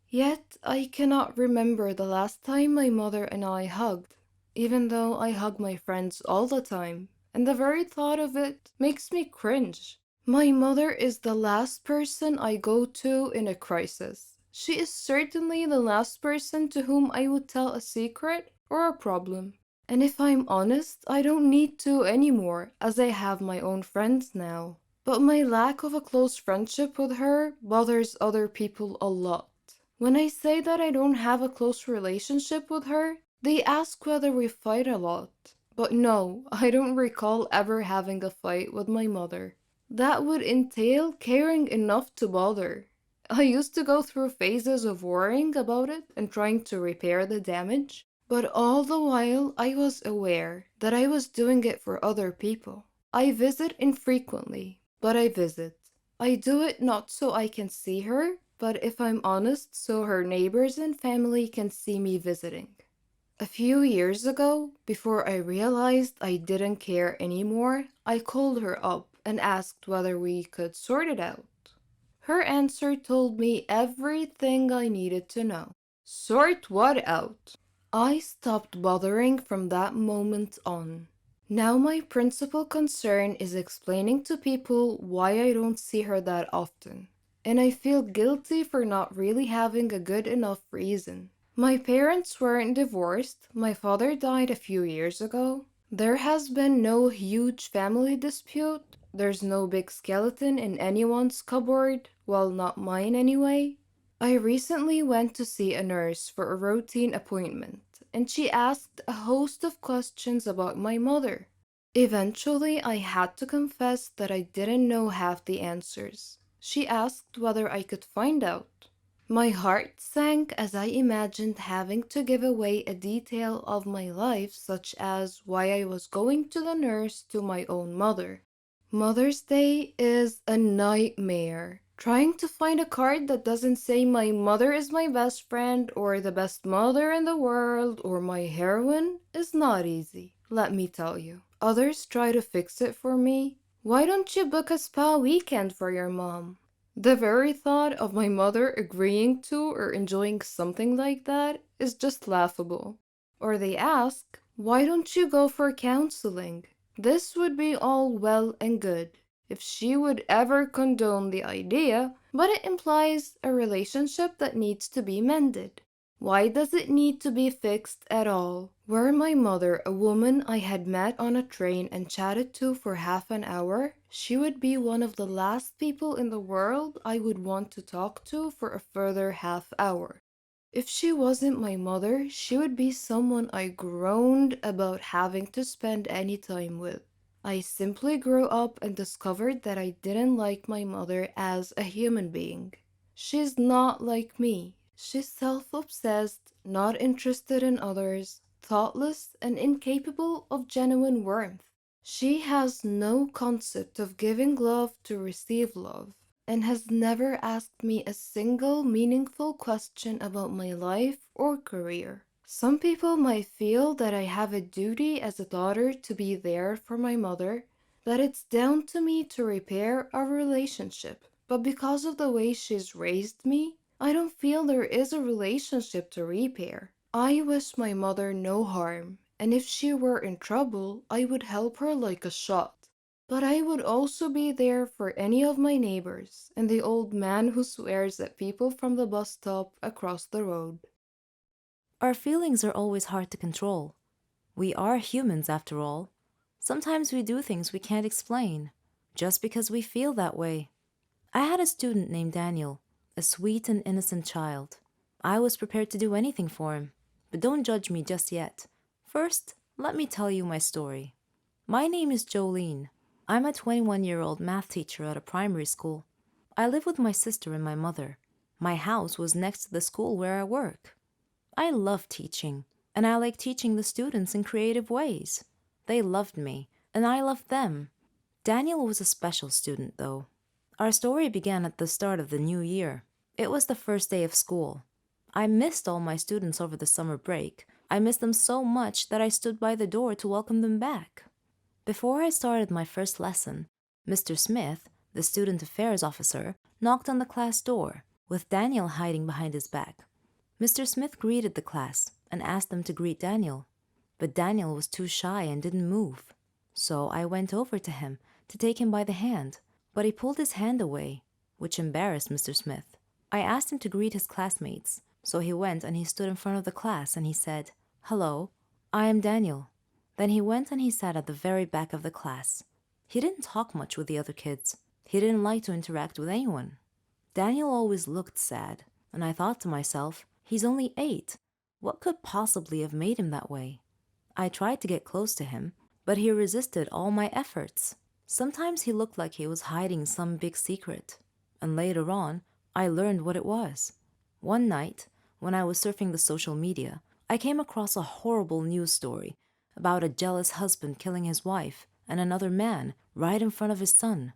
Yet, I cannot remember the last time my mother and I hugged, even though I hug my friends all the time, and the very thought of it makes me cringe. My mother is the last person I go to in a crisis. She is certainly the last person to whom I would tell a secret or a problem. And if I'm honest, I don't need to anymore, as I have my own friends now. But my lack of a close friendship with her bothers other people a lot. When I say that I don't have a close relationship with her, they ask whether we fight a lot. But no, I don't recall ever having a fight with my mother. That would entail caring enough to bother. I used to go through phases of worrying about it and trying to repair the damage, but all the while I was aware that I was doing it for other people. I visit infrequently, but I visit. I do it not so I can see her, but if I'm honest, so her neighbors and family can see me visiting. A few years ago, before I realized I didn't care anymore, I called her up and asked whether we could sort it out. Her answer told me everything I needed to know. Sort what out? I stopped bothering from that moment on. Now my principal concern is explaining to people why I don't see her that often, and I feel guilty for not really having a good enough reason. My parents weren't divorced. My father died a few years ago. There has been no huge family dispute. There's no big skeleton in anyone's cupboard, well, not mine anyway. I recently went to see a nurse for a routine appointment, and she asked a host of questions about my mother. Eventually, I had to confess that I didn't know half the answers. She asked whether I could find out. My heart sank as I imagined having to give away a detail of my life, such as why I was going to the nurse to my own mother. Mother's Day is a nightmare. Trying to find a card that doesn't say my mother is my best friend or the best mother in the world or my heroine is not easy, let me tell you. Others try to fix it for me. Why don't you book a spa weekend for your mom? The very thought of my mother agreeing to or enjoying something like that is just laughable. Or they ask, why don't you go for counseling? This would be all well and good if she would ever condone the idea, but it implies a relationship that needs to be mended. Why does it need to be fixed at all? Were my mother a woman I had met on a train and chatted to for half an hour, she would be one of the last people in the world I would want to talk to for a further half hour. If she wasn't my mother, she would be someone I groaned about having to spend any time with. I simply grew up and discovered that I didn't like my mother as a human being. She's not like me. She's self-obsessed, not interested in others, thoughtless, and incapable of genuine warmth. She has no concept of giving love to receive love, and has never asked me a single meaningful question about my life or career. Some people might feel that I have a duty as a daughter to be there for my mother, that it's down to me to repair our relationship. But because of the way she's raised me, I don't feel there is a relationship to repair. I wish my mother no harm, and if she were in trouble, I would help her like a shot. But I would also be there for any of my neighbors and the old man who swears at people from the bus stop across the road. Our feelings are always hard to control. We are humans after all. Sometimes we do things we can't explain, just because we feel that way. I had a student named Daniel, a sweet and innocent child. I was prepared to do anything for him, but don't judge me just yet. First, let me tell you my story. My name is Jolene. I'm a 21-year-old math teacher at a primary school. I live with my sister and my mother. My house was next to the school where I work. I love teaching. and I like teaching the students in creative ways. They loved me, and I loved them. Daniel was a special student, though. Our story began at the start of the new year. It was the first day of school. I missed all my students over the summer break. I missed them so much that I stood by the door to welcome them back. Before I started my first lesson, Mr. Smith, the student affairs officer, knocked on the class door, with Daniel hiding behind his back. Mr. Smith greeted the class and asked them to greet Daniel, but Daniel was too shy and didn't move. So I went over to him to take him by the hand, but he pulled his hand away, which embarrassed Mr. Smith. I asked him to greet his classmates, so he went and he stood in front of the class and he said, "Hello, I am Daniel." Then he went and he sat at the very back of the class. He didn't talk much with the other kids. He didn't like to interact with anyone. Daniel always looked sad, and I thought to myself, he's only 8. What could possibly have made him that way? I tried to get close to him, but he resisted all my efforts. Sometimes he looked like he was hiding some big secret, and later on, I learned what it was. One night, when I was surfing the social media, I came across a horrible news story about a jealous husband killing his wife and another man right in front of his son.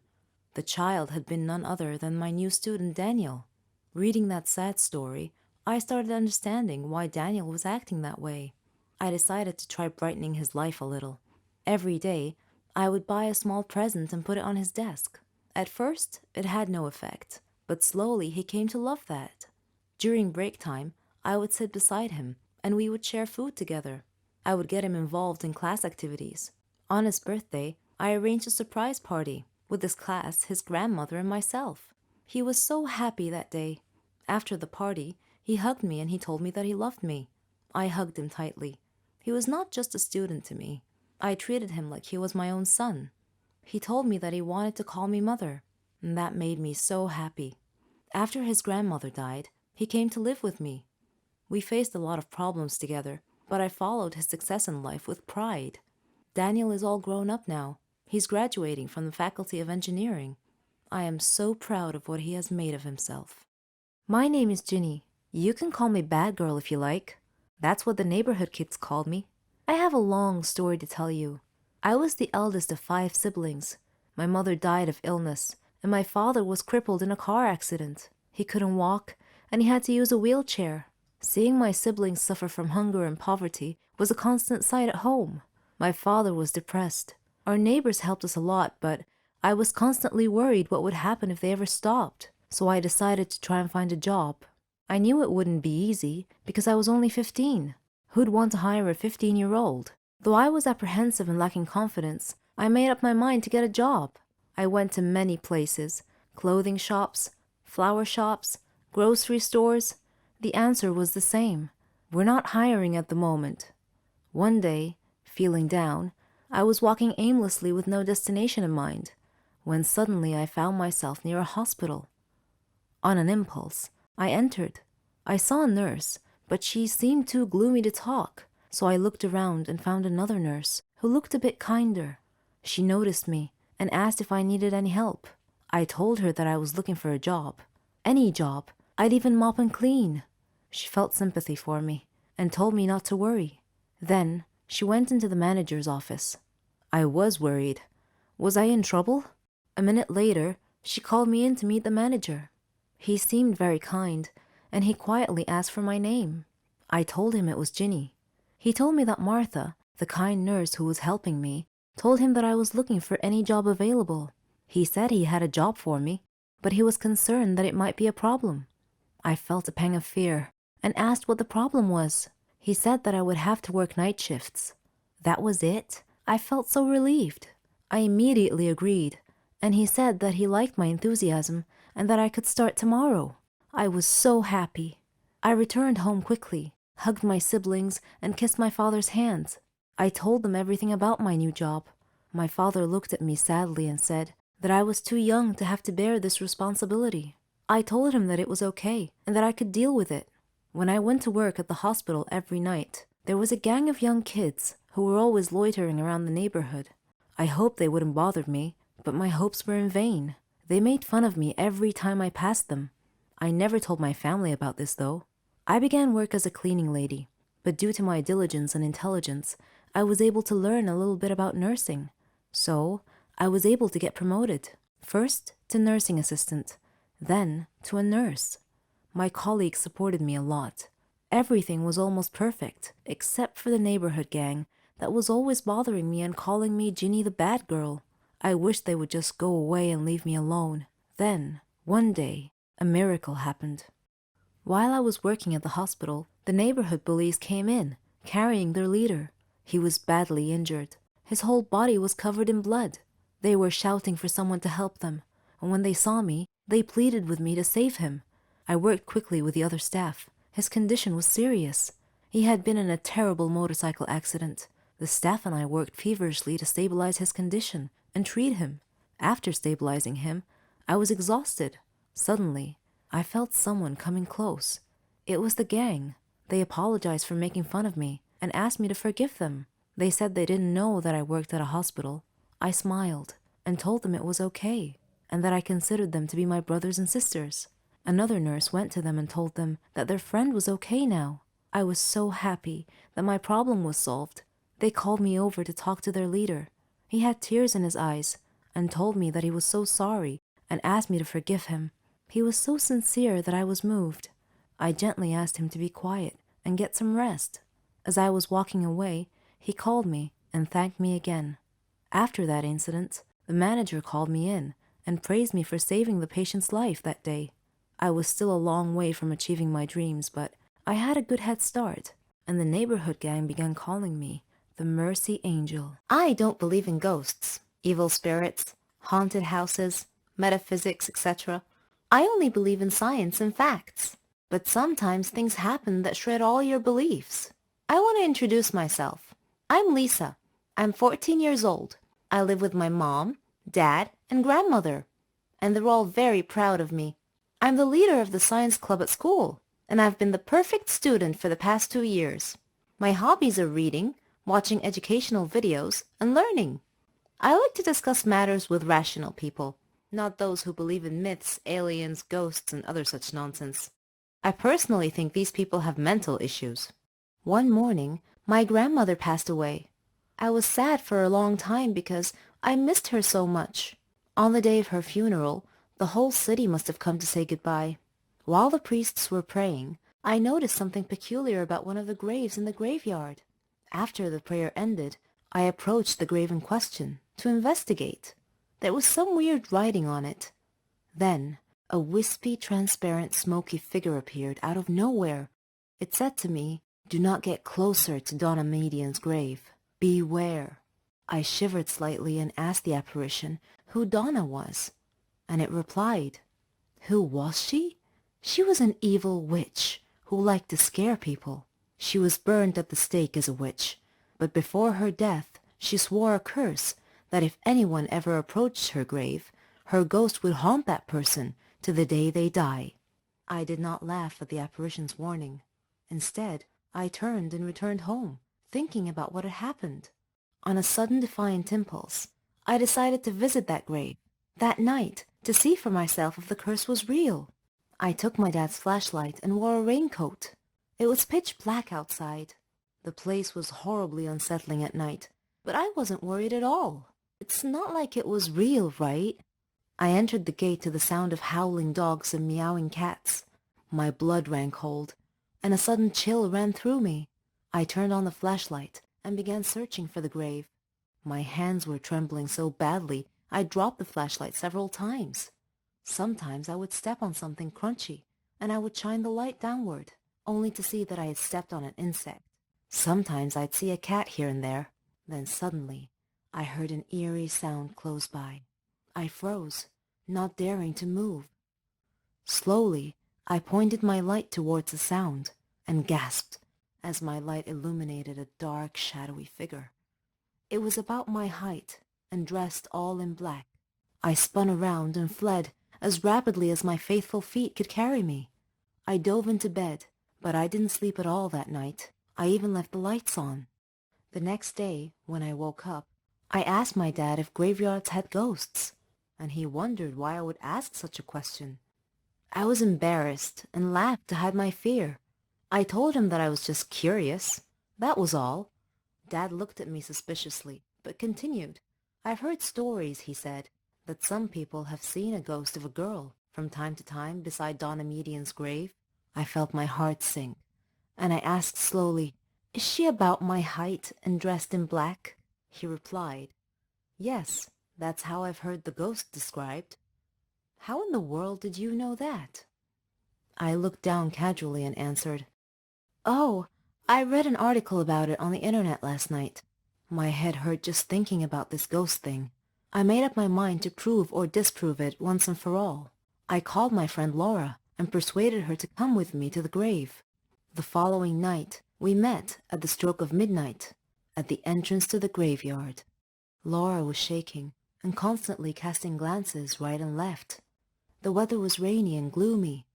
The child had been none other than my new student Daniel. Reading that sad story, I started understanding why Daniel was acting that way. I decided to try brightening his life a little. Every day, I would buy a small present and put it on his desk. At first, it had no effect, but slowly he came to love that. During break time, I would sit beside him, and we would share food together. I would get him involved in class activities. On his birthday, I arranged a surprise party with his class, his grandmother, and myself. He was so happy that day. After the party, he hugged me and he told me that he loved me. I hugged him tightly. He was not just a student to me. I treated him like he was my own son. He told me that he wanted to call me mother, and that made me so happy. After his grandmother died, he came to live with me. We faced a lot of problems together, but I followed his success in life with pride. Daniel is all grown up now. He's graduating from the Faculty of Engineering. I am so proud of what he has made of himself. My name is Ginny. You can call me Bad Girl if you like. That's what the neighborhood kids called me. I have a long story to tell you. I was the eldest of 5 siblings. My mother died of illness, and my father was crippled in a car accident. He couldn't walk, and he had to use a wheelchair. Seeing my siblings suffer from hunger and poverty was a constant sight at home. My father was depressed. Our neighbors helped us a lot, but I was constantly worried what would happen if they ever stopped, so I decided to try and find a job. I knew it wouldn't be easy because I was only 15. Who'd want to hire a 15-year-old? Though I was apprehensive and lacking confidence, I made up my mind to get a job. I went to many places: clothing shops, flower shops, grocery stores. The answer was the same: we're not hiring at the moment. One day, feeling down, I was walking aimlessly with no destination in mind, when suddenly I found myself near a hospital. On an impulse, I entered. I saw a nurse, but she seemed too gloomy to talk, so I looked around and found another nurse who looked a bit kinder. She noticed me and asked if I needed any help. I told her that I was looking for a job. Any job. I'd even mop and clean. She felt sympathy for me and told me not to worry. Then she went into the manager's office. I was worried. Was I in trouble? A minute later, she called me in to meet the manager. He seemed very kind, and he quietly asked for my name. I told him it was Ginny. He told me that Martha, the kind nurse who was helping me, told him that I was looking for any job available. He said he had a job for me, but he was concerned that it might be a problem. I felt a pang of fear and asked what the problem was. He said that I would have to work night shifts. That was it? I felt so relieved. I immediately agreed, and he said that he liked my enthusiasm and that I could start tomorrow. I was so happy. I returned home quickly, hugged my siblings, and kissed my father's hands. I told them everything about my new job. My father looked at me sadly and said that I was too young to have to bear this responsibility. I told him that it was okay and that I could deal with it. When I went to work at the hospital every night, there was a gang of young kids who were always loitering around the neighborhood. I hoped they wouldn't bother me, but my hopes were in vain. They made fun of me every time I passed them. I never told my family about this, though. I began work as a cleaning lady. but due to my diligence and intelligence, I was able to learn a little bit about nursing. So, I was able to get promoted, first to nursing assistant, then to a nurse. My colleagues supported me a lot. Everything was almost perfect, except for the neighborhood gang that was always bothering me and calling me Ginny the bad girl. I wished they would just go away and leave me alone. Then, one day, a miracle happened. While I was working at the hospital, the neighborhood bullies came in, carrying their leader. He was badly injured. His whole body was covered in blood. They were shouting for someone to help them, and when they saw me, they pleaded with me to save him. I worked quickly with the other staff. His condition was serious. He had been in a terrible motorcycle accident. The staff and I worked feverishly to stabilize his condition and treat him. After stabilizing him, I was exhausted. Suddenly, I felt someone coming close. It was the gang. They apologized for making fun of me and asked me to forgive them. They said they didn't know that I worked at a hospital. I smiled and told them it was okay and that I considered them to be my brothers and sisters. Another nurse went to them and told them that their friend was okay now. I was so happy that my problem was solved. They called me over to talk to their leader. He had tears in his eyes and told me that he was so sorry and asked me to forgive him. He was so sincere that I was moved. I gently asked him to be quiet and get some rest. As I was walking away, he called me and thanked me again. After that incident, the manager called me in and praised me for saving the patient's life that day. I was still a long way from achieving my dreams, but I had a good head start, and the neighborhood gang began calling me the Mercy Angel. I don't believe in ghosts, evil spirits, haunted houses, metaphysics, etc. I only believe in science and facts. But sometimes things happen that shred all your beliefs. I want to introduce myself. I'm Lisa. I'm 14 years old. I live with my mom, dad, and grandmother, and they're all very proud of me. I'm the leader of the science club at school, and I've been the perfect student for the past 2 years. My hobbies are reading, watching educational videos, and learning. I like to discuss matters with rational people, not those who believe in myths, aliens, ghosts, and other such nonsense. I personally think these people have mental issues. One morning, my grandmother passed away. I was sad for a long time because I missed her so much. On the day of her funeral, the whole city must have come to say goodbye. While the priests were praying, I noticed something peculiar about one of the graves in the graveyard. After the prayer ended, I approached the grave in question to investigate. There was some weird writing on it. Then, a wispy, transparent, smoky figure appeared out of nowhere. It said to me, "Do not get closer to Donna Median's grave. Beware." I shivered slightly and asked the apparition who Donna was, and it replied. Who was she? She was an evil witch who liked to scare people. She was burned at the stake as a witch, but before her death she swore a curse that if anyone ever approached her grave, her ghost would haunt that person to the day they die. I did not laugh at the apparition's warning. Instead, I turned and returned home, thinking about what had happened. On a sudden defiant impulse, I decided to visit that grave that night to see for myself if the curse was real. I took my dad's flashlight and wore a raincoat. It was pitch black outside. The place was horribly unsettling at night, but I wasn't worried at all. It's not like it was real, right? I entered the gate to the sound of howling dogs and meowing cats. My blood ran cold, and a sudden chill ran through me. I turned on the flashlight and began searching for the grave. My hands were trembling so badly I dropped the flashlight several times. Sometimes I would step on something crunchy, and I would shine the light downward, only to see that I had stepped on an insect. Sometimes I'd see a cat here and there. Then suddenly, I heard an eerie sound close by. I froze, not daring to move. Slowly, I pointed my light towards the sound, and gasped as my light illuminated a dark, shadowy figure. It was about my height, and dressed all in black. I spun around and fled as rapidly as my faithful feet could carry me. I dove into bed, but I didn't sleep at all that night. I even left the lights on. The next day, when I woke up, I asked my dad if graveyards had ghosts, and he wondered why I would ask such a question. I was embarrassed and laughed to hide my fear. I told him that I was just curious. That was all. Dad looked at me suspiciously, but continued. I've heard stories, he said, that some people have seen a ghost of a girl from time to time beside Donna Median's grave. I felt my heart sink, and I asked slowly, "Is she about my height and dressed in black?" He replied, "Yes, that's how I've heard the ghost described." "How in the world did you know that?" I looked down casually and answered, "Oh, I read an article about it on the internet last night." My head hurt just thinking about this ghost thing. I made up my mind to prove or disprove it once and for all. I called my friend Laura and persuaded her to come with me to the grave. The following night, we met at the stroke of midnight at the entrance to the graveyard. Laura was shaking and constantly casting glances right and left. The weather was rainy and gloomy.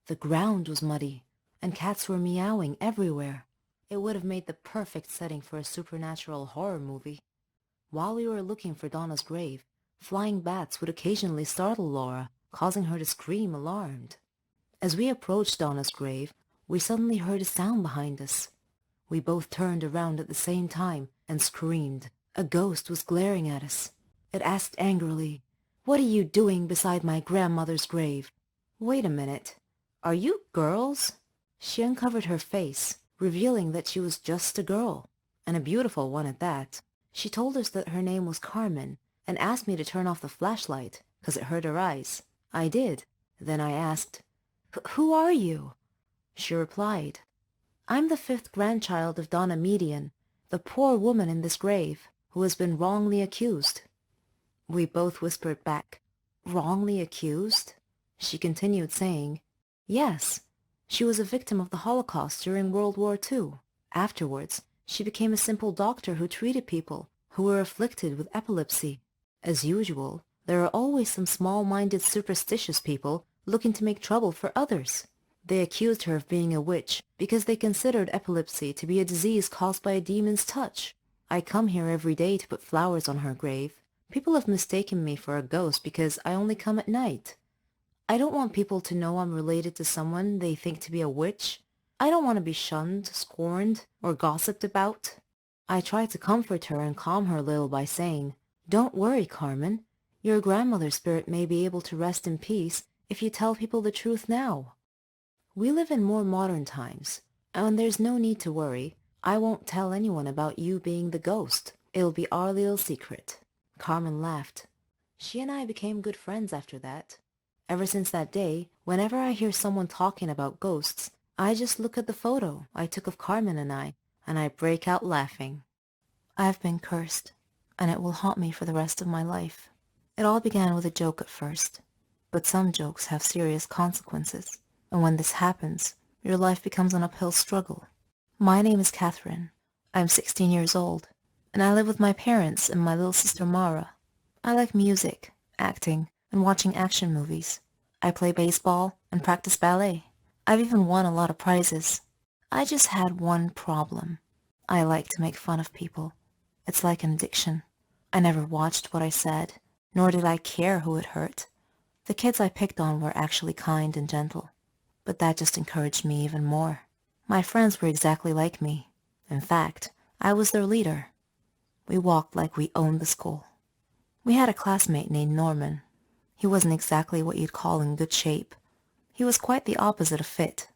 The ground was muddy, and cats were meowing everywhere. It would have made the perfect setting for a supernatural horror movie. While we were looking for Donna's grave, flying bats would occasionally startle Laura, causing her to scream alarmed. As we approached Donna's grave, we suddenly heard a sound behind us. We both turned around at the same time and screamed. A ghost was glaring at us. It asked angrily, "What are you doing beside my grandmother's grave?" "Wait a minute. Are you girls?" She uncovered her face, revealing that she was just a girl, and a beautiful one at that. She told us that her name was Carmen, and asked me to turn off the flashlight, 'cause it hurt her eyes. I did. Then I asked, "Who are you?" She replied, "I'm the 5th grandchild of Donna Median, the poor woman in this grave, who has been wrongly accused." We both whispered back, "Wrongly accused?" She continued saying, "Yes, she was a victim of the Holocaust during World War II. Afterwards, she became a simple doctor who treated people who were afflicted with epilepsy. As usual, there are always some small-minded superstitious people looking to make trouble for others. They accused her of being a witch because they considered epilepsy to be a disease caused by a demon's touch. I come here every day to put flowers on her grave. People have mistaken me for a ghost because I only come at night. I don't want people to know I'm related to someone they think to be a witch. I don't want to be shunned, scorned, or gossiped about." I tried to comfort her and calm her a little by saying, "Don't worry, Carmen. Your grandmother's spirit may be able to rest in peace if you tell people the truth now. We live in more modern times, and there's no need to worry. I won't tell anyone about you being the ghost. It'll be our little secret." Carmen laughed. She and I became good friends after that. Ever since that day, whenever I hear someone talking about ghosts, I just look at the photo I took of Carmen and I break out laughing. I've been cursed, and it will haunt me for the rest of my life. It all began with a joke at first, but some jokes have serious consequences, and when this happens, your life becomes an uphill struggle. My name is Catherine. I'm 16 years old, and I live with my parents and my little sister Mara. I like music, acting, and watching action movies. I play baseball and practice ballet. I've even won a lot of prizes. I just had one problem. I like to make fun of people. It's like an addiction. I never watched what I said, nor did I care who it hurt. The kids I picked on were actually kind and gentle, but that just encouraged me even more. My friends were exactly like me. In fact, I was their leader. We walked like we owned the school. We had a classmate named Norman. He wasn't exactly what you'd call in good shape. He was quite the opposite of fit.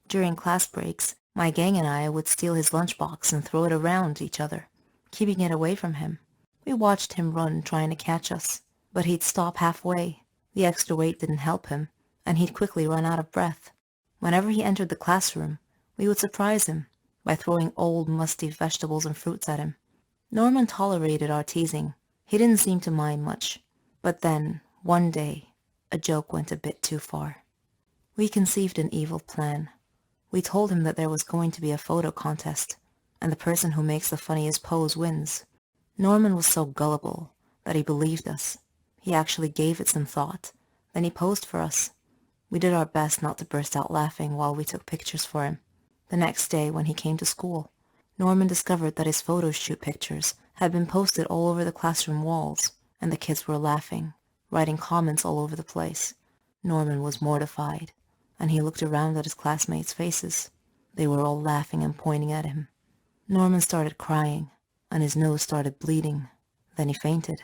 During class breaks, my gang and I would steal his lunchbox and throw it around each other, keeping it away from him. We watched him run trying to catch us, but he'd stop halfway. The extra weight didn't help him, and he'd quickly run out of breath. Whenever he entered the classroom, we would surprise him by throwing old, musty vegetables and fruits at him. Norman tolerated our teasing. He didn't seem to mind much. But then, one day, a joke went a bit too far. We conceived an evil plan. We told him that there was going to be a photo contest, and the person who makes the funniest pose wins. Norman was so gullible that he believed us. He actually gave it some thought. Then he posed for us. We did our best not to burst out laughing while we took pictures for him. The next day, when he came to school, Norman discovered that his photo shoot pictures had been posted all over the classroom walls, and the kids were laughing, writing comments all over the place. Norman was mortified, and he looked around at his classmates' faces. They were all laughing and pointing at him. Norman started crying, and his nose started bleeding. Then he fainted.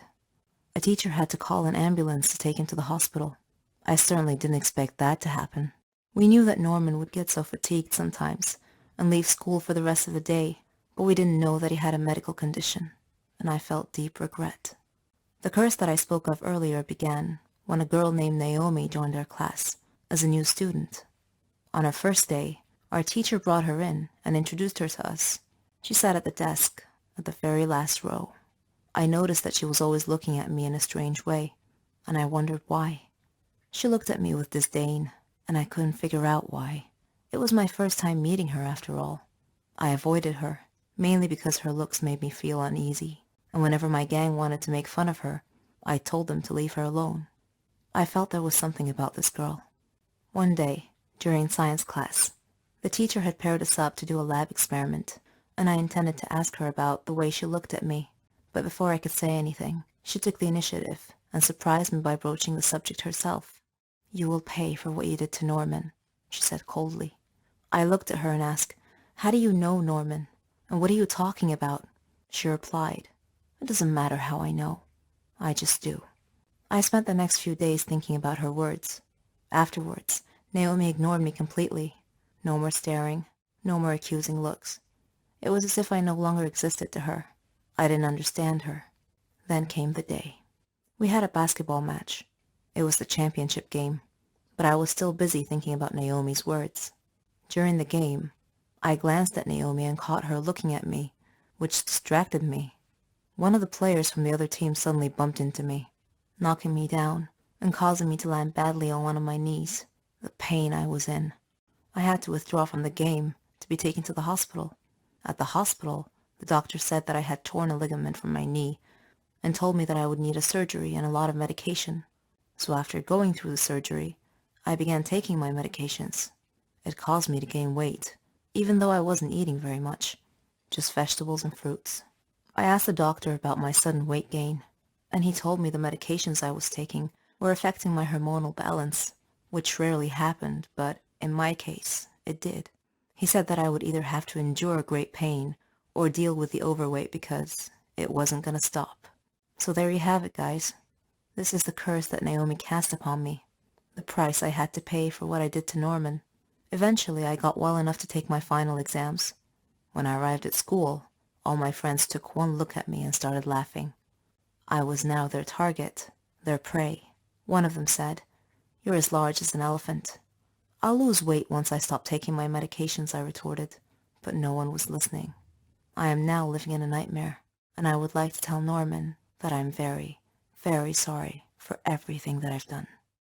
A teacher had to call an ambulance to take him to the hospital. I certainly didn't expect that to happen. We knew that Norman would get so fatigued sometimes and leave school for the rest of the day, but we didn't know that he had a medical condition, and I felt deep regret. The curse that I spoke of earlier began when a girl named Naomi joined our class as a new student. On her first day, our teacher brought her in and introduced her to us. She sat at the desk at the very last row. I noticed that she was always looking at me in a strange way, and I wondered why. She looked at me with disdain, and I couldn't figure out why. It was my first time meeting her after all. I avoided her, mainly because her looks made me feel uneasy, and whenever my gang wanted to make fun of her, I told them to leave her alone. I felt there was something about this girl. One day, during science class, the teacher had paired us up to do a lab experiment, and I intended to ask her about the way she looked at me. But before I could say anything, she took the initiative and surprised me by broaching the subject herself. "You will pay for what you did to Norman," she said coldly. I looked at her and asked, "How do you know Norman? And what are you talking about?" She replied, "It doesn't matter how I know. I just do." I spent the next few days thinking about her words. Afterwards, Naomi ignored me completely. No more staring, no more accusing looks. It was as if I no longer existed to her. I didn't understand her. Then came the day. We had a basketball match. It was the championship game, but I was still busy thinking about Naomi's words. During the game, I glanced at Naomi and caught her looking at me, which distracted me. One of the players from the other team suddenly bumped into me, knocking me down and causing me to land badly on one of my knees. The pain I was in. I had to withdraw from the game to be taken to the hospital. At the hospital, the doctor said that I had torn a ligament from my knee and told me that I would need a surgery and a lot of medication. So after going through the surgery, I began taking my medications. It caused me to gain weight, even though I wasn't eating very much, just vegetables and fruits. I asked the doctor about my sudden weight gain, and he told me the medications I was taking were affecting my hormonal balance, which rarely happened, but in my case, it did. He said that I would either have to endure great pain or deal with the overweight because it wasn't going to stop. So there you have it, guys. This is the curse that Naomi cast upon me, the price I had to pay for what I did to Norman. Eventually, I got well enough to take my final exams. When I arrived at school, all my friends took one look at me and started laughing. I was now their target, their prey. One of them said, "You're as large as an elephant." "I'll lose weight once I stop taking my medications," I retorted, but no one was listening. I am now living in a nightmare, and I would like to tell Norman that I'm very, very sorry for everything that I've done.